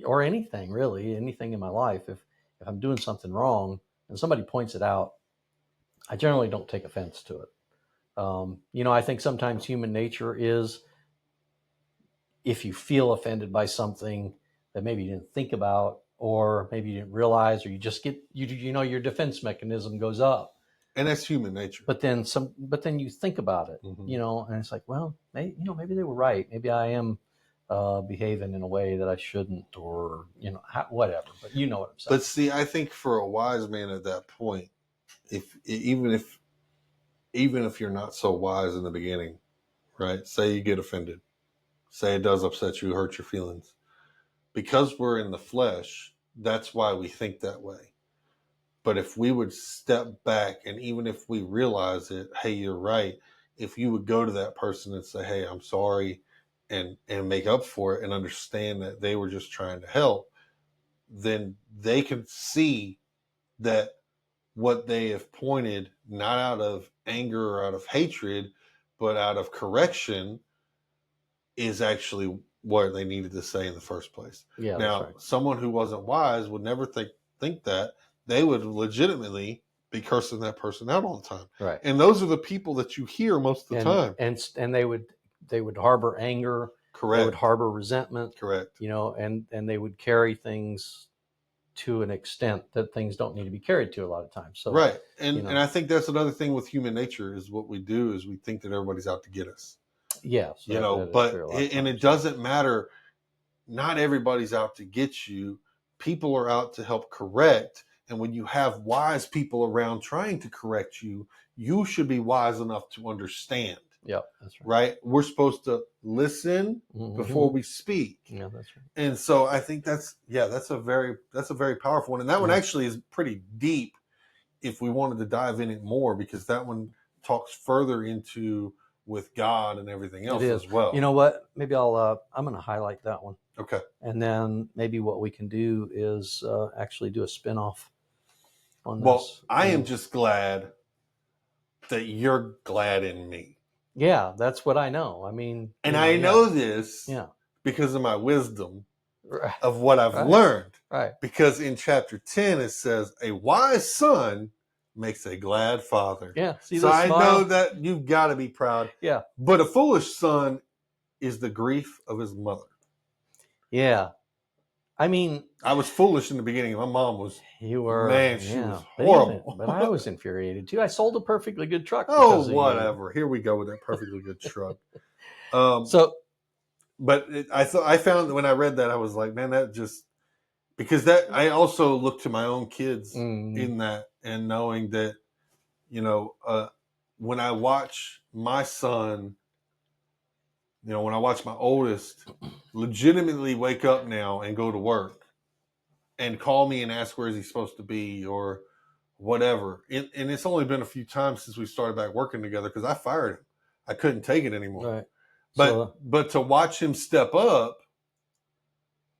Speaker 1: or anything really, anything in my life, if I'm doing something wrong and somebody points it out, I generally don't take offense to it. I think sometimes human nature is, if you feel offended by something that maybe you didn't think about, or maybe you didn't realize, or you just get, your defense mechanism goes up.
Speaker 2: And that's human nature.
Speaker 1: But then you think about it, and it's like, well, maybe they were right. Maybe I am behaving in a way that I shouldn't, or, whatever. But you know what I'm saying.
Speaker 2: But see, I think for a wise man at that point, even if you're not so wise in the beginning, right? Say you get offended. Say it does upset you, hurt your feelings. Because we're in the flesh, that's why we think that way. But if we would step back, and even if we realize it, hey, you're right, if you would go to that person and say, hey, I'm sorry, and make up for it and understand that they were just trying to help, then they can see that what they have pointed, not out of anger or out of hatred, but out of correction, is actually what they needed to say in the first place.
Speaker 1: Yeah.
Speaker 2: Now,
Speaker 1: That's right.
Speaker 2: Someone who wasn't wise would never think that. They would legitimately be cursing that person out all the time.
Speaker 1: Right.
Speaker 2: And those are the people that you hear most of the time.
Speaker 1: And they would harbor anger.
Speaker 2: Correct.
Speaker 1: They would harbor resentment.
Speaker 2: Correct.
Speaker 1: And they would carry things to an extent that things don't need to be carried to a lot of times. So
Speaker 2: right. And I think that's another thing with human nature is what we do is we think that everybody's out to get us.
Speaker 1: Yes.
Speaker 2: It doesn't matter. Not everybody's out to get you. People are out to help correct. And when you have wise people around trying to correct you, you should be wise enough to understand.
Speaker 1: Yeah, that's right.
Speaker 2: Right? We're supposed to listen before we speak.
Speaker 1: Yeah, that's right.
Speaker 2: And so I think that's a very powerful one. And that one actually is pretty deep if we wanted to dive in it more, because that one talks further into with God and everything else as well.
Speaker 1: You know what? Maybe I'm going to highlight that one.
Speaker 2: Okay.
Speaker 1: And then maybe what we can do is actually do a spinoff on this.
Speaker 2: Well, I am just glad that you're glad in me.
Speaker 1: Yeah, that's what I know. I mean,
Speaker 2: and I know this because of my wisdom
Speaker 1: Right.
Speaker 2: of what I've
Speaker 1: Right.
Speaker 2: learned.
Speaker 1: Right.
Speaker 2: Because in chapter 10, it says, a wise son makes a glad father.
Speaker 1: Yeah. See
Speaker 2: So
Speaker 1: the
Speaker 2: I
Speaker 1: smile?
Speaker 2: know that you've got to be proud.
Speaker 1: Yeah.
Speaker 2: But a foolish son is the grief of his mother.
Speaker 1: Yeah. I mean,
Speaker 2: I was foolish in the beginning. My mom was,
Speaker 1: you were,
Speaker 2: man, she
Speaker 1: yeah,
Speaker 2: was horrible.
Speaker 1: but I was infuriated too. I sold a perfectly good truck.
Speaker 2: Oh,
Speaker 1: Because of you.
Speaker 2: whatever. Here we go with that perfectly good truck.
Speaker 1: So,
Speaker 2: But I found that when I read that, I was like, man, that just, because that, I also look to my own kids in that, and knowing that, you know, when I watch my son, you know, when I watch my oldest legitimately wake up now and go to work and call me and ask where is he supposed to be or whatever. And it's only been a few times since we started back working together because I fired him. I couldn't take it anymore.
Speaker 1: right.
Speaker 2: But to watch him step up,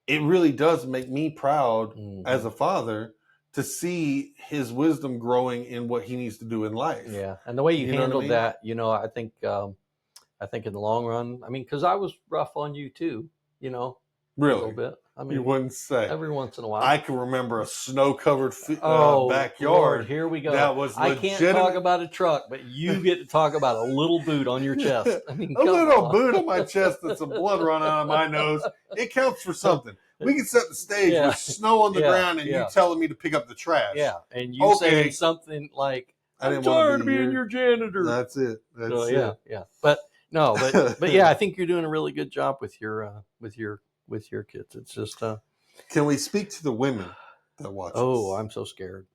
Speaker 2: it really does make me proud as a father to see his wisdom growing in what he needs to do in life.
Speaker 1: Yeah, and the way you handled
Speaker 2: I mean?
Speaker 1: that, you know, I think in the long run, I mean, because I was rough on you too, you know,
Speaker 2: Really?
Speaker 1: a little bit. I mean,
Speaker 2: you wouldn't say.
Speaker 1: Every once in a while.
Speaker 2: I can remember a snow-covered backyard.
Speaker 1: Lord, here we go.
Speaker 2: That was
Speaker 1: I can't talk about a truck, but you get to talk about a little boot on your chest. I mean,
Speaker 2: a little boot on my chest that's some blood running out of my nose. It counts for something. We can set the stage with snow on the ground and you telling me to pick up the trash.
Speaker 1: Yeah, and you saying something like, I'm tired of being your janitor.
Speaker 2: That's it. That's
Speaker 1: it. Yeah. But no, but yeah, I think you're doing a really good job with your kids. It's just
Speaker 2: Can we speak to the women that watch us?
Speaker 1: I'm so scared.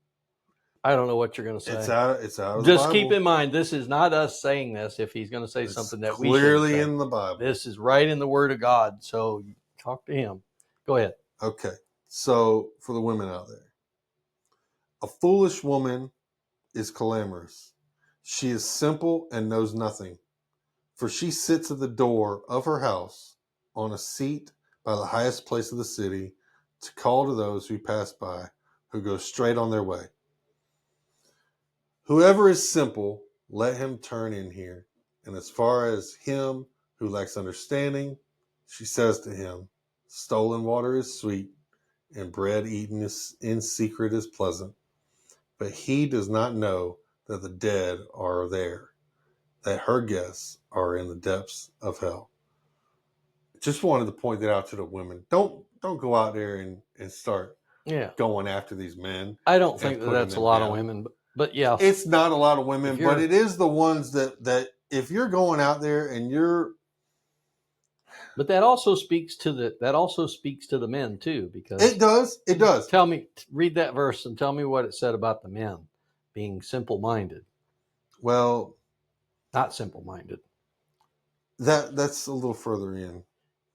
Speaker 1: I don't know what you're going to say.
Speaker 2: It's out of the
Speaker 1: Just
Speaker 2: Bible.
Speaker 1: keep in mind, this is not us saying this. If he's going to say something that we
Speaker 2: clearly in the Bible,
Speaker 1: this is right in the Word of God. So talk to him. Go ahead.
Speaker 2: Okay. So for the women out there, a foolish woman is clamorous. She is simple and knows nothing. For she sits at the door of her house on a seat by the highest place of the city to call to those who pass by, who go straight on their way. Whoever is simple, let him turn in here. And as far as him who lacks understanding, she says to him, stolen water is sweet, and bread eaten in secret is pleasant. But he does not know that the dead are there, that her guests are in the depths of hell. Just wanted to point that out to the women. Don't go out there and start going after these men.
Speaker 1: I don't think that's a lot of women, but yeah.
Speaker 2: It's not a lot of women, but it is the ones that if you're going out there and you're.
Speaker 1: But that also speaks to the men too, because
Speaker 2: it does.
Speaker 1: Tell me, read that verse and tell me what it said about the men being simple-minded.
Speaker 2: Well,
Speaker 1: not simple-minded.
Speaker 2: That's a little further in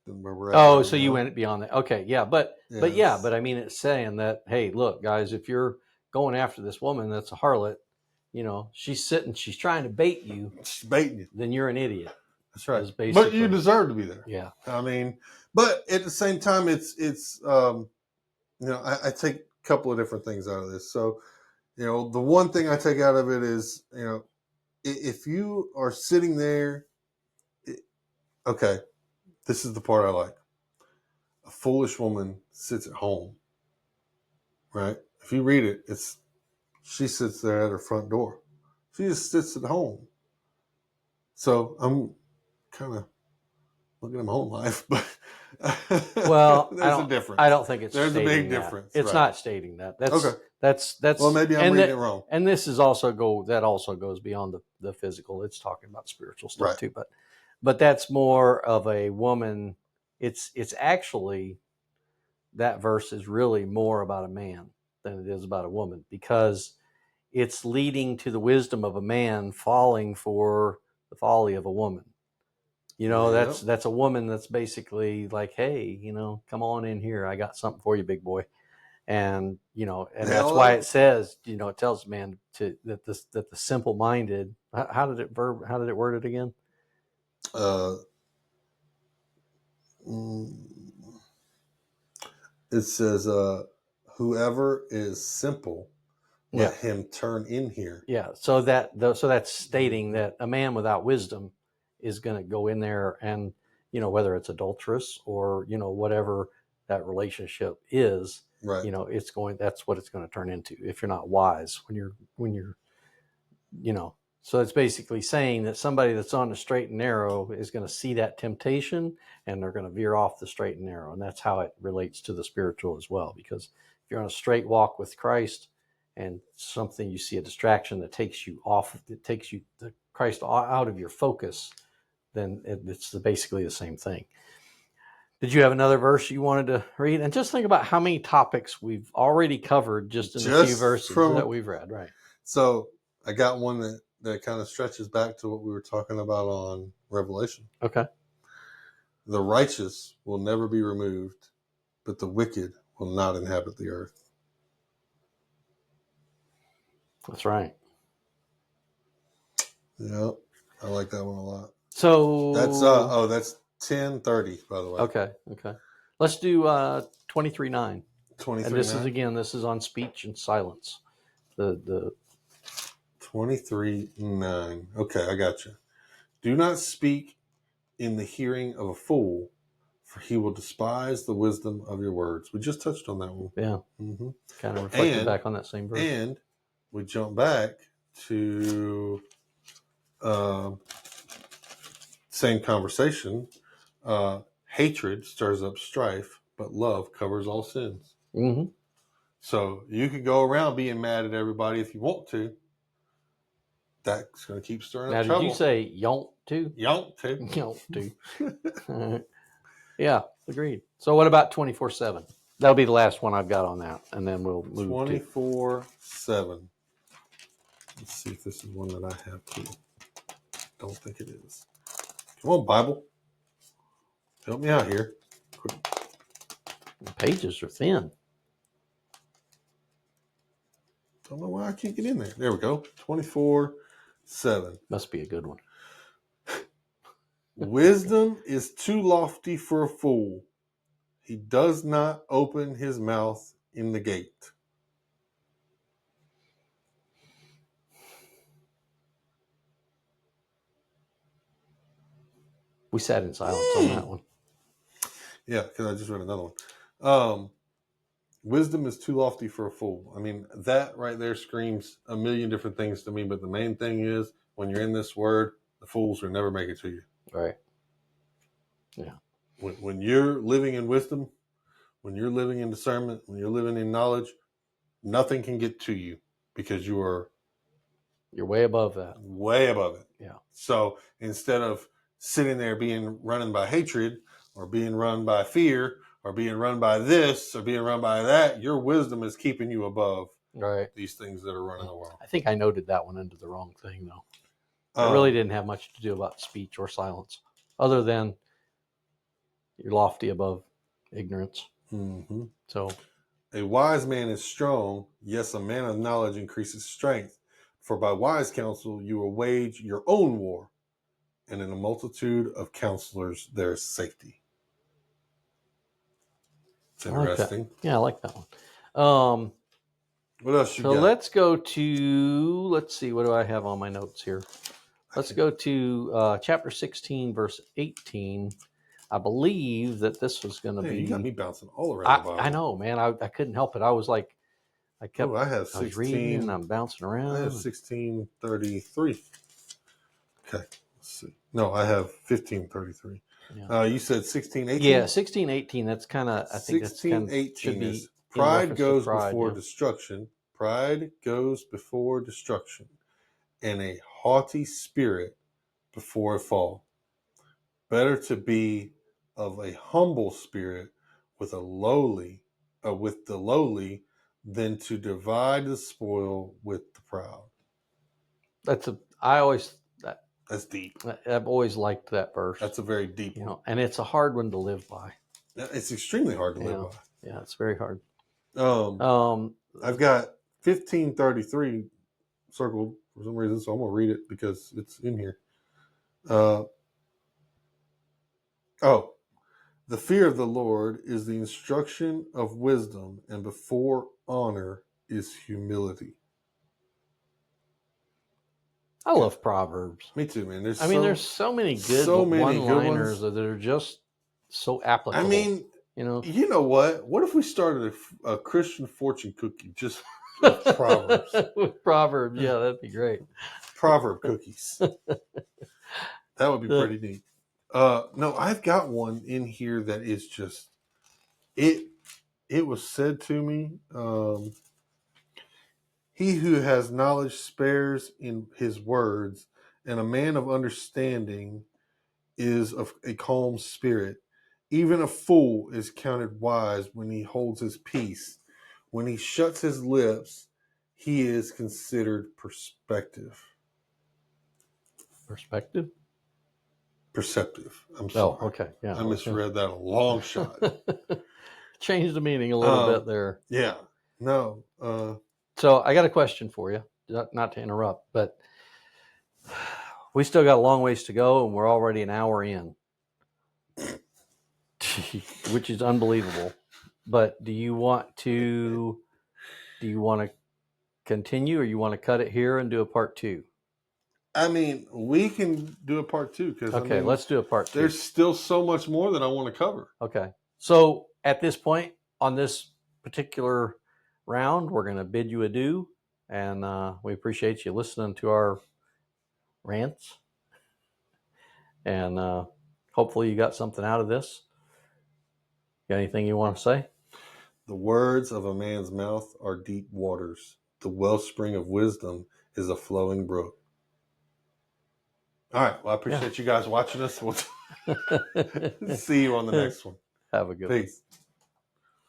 Speaker 2: than where we're at.
Speaker 1: Oh, so you went beyond that. Okay, yeah, but I mean, it's saying that, hey, look, guys, if you're going after this woman that's a harlot, you know, she's trying to bait you.
Speaker 2: She's baiting you.
Speaker 1: Then you're an idiot.
Speaker 2: That's right. But you deserve to be there.
Speaker 1: Yeah.
Speaker 2: I mean, but at the same time, it's you know, I take a couple of different things out of this. So, you know, the one thing I take out of it is, you know, if you are sitting there, okay, this is the part I like. A foolish woman sits at home, right? If you read it, she sits there at her front door. She just sits at home. So I'm kind of looking at my own life, but there's a difference.
Speaker 1: I don't think it's
Speaker 2: there's a big difference.
Speaker 1: It's not stating that. That's
Speaker 2: okay.
Speaker 1: That's
Speaker 2: well, maybe I'm reading it wrong.
Speaker 1: And this is also goes beyond the physical. It's talking about spiritual stuff too, but that's more of a woman. It's actually, that verse is really more about a man than it is about a woman, because it's leading to the wisdom of a man falling for the folly of a woman. You know, that's a woman that's basically like, hey, you know, come on in here. I got something for you, big boy. And, you know, and that's why it says, you know, it tells man that the simple minded, how did it word it again?
Speaker 2: It says, whoever is simple, let him turn in here.
Speaker 1: Yeah. So that's stating that a man without wisdom is going to go in there and whether it's adulterous or, whatever that relationship is,
Speaker 2: Right.
Speaker 1: that's what it's going to turn into if you're not wise when you're, so it's basically saying that somebody that's on the straight and narrow is going to see that temptation and they're going to veer off the straight and narrow. And that's how it relates to the spiritual as well. Because if you're on a straight walk with Christ and something, you see a distraction that takes you the Christ out of your focus, then it's basically the same thing. Did you have another verse you wanted to read? And just think about how many topics we've already covered just in the few verses that we've read, right?
Speaker 2: So I got one that kind of stretches back to what we were talking about on Revelation.
Speaker 1: Okay.
Speaker 2: The righteous will never be removed, but the wicked will not inhabit the earth.
Speaker 1: That's right.
Speaker 2: Yeah, I like that one a lot.
Speaker 1: So
Speaker 2: that's 10:30, by the way.
Speaker 1: Okay. Let's do 23:9.
Speaker 2: 23:9.
Speaker 1: And this is on speech and silence. The
Speaker 2: 23:9. Okay, I got you. Do not speak in the hearing of a fool, for he will despise the wisdom of your words. We just touched on that one.
Speaker 1: Yeah.
Speaker 2: Mm-hmm.
Speaker 1: Kind of reflected back on that same verse.
Speaker 2: And we jump back to same conversation. Hatred stirs up strife, but love covers all sins.
Speaker 1: Mm-hmm.
Speaker 2: So you could go around being mad at everybody if you want to. That's going to keep stirring up trouble.
Speaker 1: Now, did you say yon't to?
Speaker 2: Yon't to.
Speaker 1: Yon't to. Yeah, agreed. So what about 24/7? That'll be the last one I've got on that, and then we'll move
Speaker 2: 24/7. Let's see if this is one that I have too. Don't think it is. Come on, Bible. Help me out here.
Speaker 1: The pages are thin.
Speaker 2: Don't know why I can't get in there. There we go. 24/7.
Speaker 1: Must be a good one.
Speaker 2: Wisdom is too lofty for a fool. He does not open his mouth in the gate.
Speaker 1: We sat in silence on that one.
Speaker 2: Yeah, because I just read another one. Wisdom is too lofty for a fool. I mean, that right there screams a million different things to me, but the main thing is when you're in this word, the fools will never make it to you.
Speaker 1: Right. Yeah.
Speaker 2: When you're living in wisdom, when you're living in discernment, when you're living in knowledge, nothing can get to you because you're
Speaker 1: way above that.
Speaker 2: Way above it.
Speaker 1: Yeah.
Speaker 2: So instead of sitting there being run by hatred or being run by fear or being run by this or being run by that, your wisdom is keeping you above these things that are running the world.
Speaker 1: I think I noted that one into the wrong thing, though. It really didn't have much to do about speech or silence, other than you're lofty above ignorance.
Speaker 2: Mm-hmm.
Speaker 1: So,
Speaker 2: a wise man is strong. Yes, a man of knowledge increases strength. For by wise counsel you will wage your own war, and in a multitude of counselors there is safety. It's interesting.
Speaker 1: Like I like that one.
Speaker 2: What else you got?
Speaker 1: So let's go to, let's see, what do I have on my notes here? Let's go to chapter 16, verse 18. I believe that this was going to be.
Speaker 2: You got me bouncing all around the Bible.
Speaker 1: I know, man. I couldn't help it. I was like, I
Speaker 2: have 16,
Speaker 1: was reading and I'm bouncing around.
Speaker 2: I have 1633. Okay, let's see. No, I have 1533. Yeah. You said 1618?
Speaker 1: Yeah, 1618. That's kind of, I think that's kind of
Speaker 2: 1618 is pride goes before destruction. Pride goes before destruction, and a haughty spirit before a fall. Better to be of a humble spirit with the lowly than to divide the spoil with the proud. That's deep.
Speaker 1: I've always liked that verse.
Speaker 2: That's a very deep one.
Speaker 1: And it's a hard one to live by.
Speaker 2: It's extremely hard to live by.
Speaker 1: Yeah, it's very hard.
Speaker 2: I've got 1533 circled for some reason, so I'm going to read it because it's in here. The fear of the Lord is the instruction of wisdom, and before honor is humility.
Speaker 1: I love Proverbs.
Speaker 2: Me too, man.
Speaker 1: I mean, there's so many good
Speaker 2: so many good
Speaker 1: one-liners
Speaker 2: ones.
Speaker 1: that are just so
Speaker 2: I
Speaker 1: applicable.
Speaker 2: mean,
Speaker 1: you know,
Speaker 2: you know what? What if we started a Christian fortune cookie just of Proverbs?
Speaker 1: with Proverbs, yeah, that'd be great.
Speaker 2: Proverb cookies. That would be
Speaker 1: The-
Speaker 2: pretty neat. No, I've got one in here that is just it. It was said to me. He who has knowledge spares in his words, and a man of understanding is of a calm spirit. Even a fool is counted wise when he holds his peace. When he shuts his lips, he is considered perspective. Perceptive. I'm sorry.
Speaker 1: Oh, okay. Yeah.
Speaker 2: I misread that a long shot.
Speaker 1: Change the meaning a little bit there.
Speaker 2: Yeah. No.
Speaker 1: So I got a question for you, not to interrupt, but we still got a long ways to go and we're already an hour in, which is unbelievable. But do you want to continue or you want to cut it here and do a part 2?
Speaker 2: I mean, we can do a part 2 because
Speaker 1: Okay, let's do a part 2.
Speaker 2: There's still so much more that I want to cover.
Speaker 1: Okay. So at this point on this particular round, we're going to bid you adieu, and we appreciate you listening to our rants, and hopefully you got something out of this. Got anything you want to say?
Speaker 2: The words of a man's mouth are deep waters. The wellspring of wisdom is a flowing brook. All right. Well, I appreciate you guys watching us. We'll see you on the next one.
Speaker 1: Have a good one.
Speaker 2: Peace.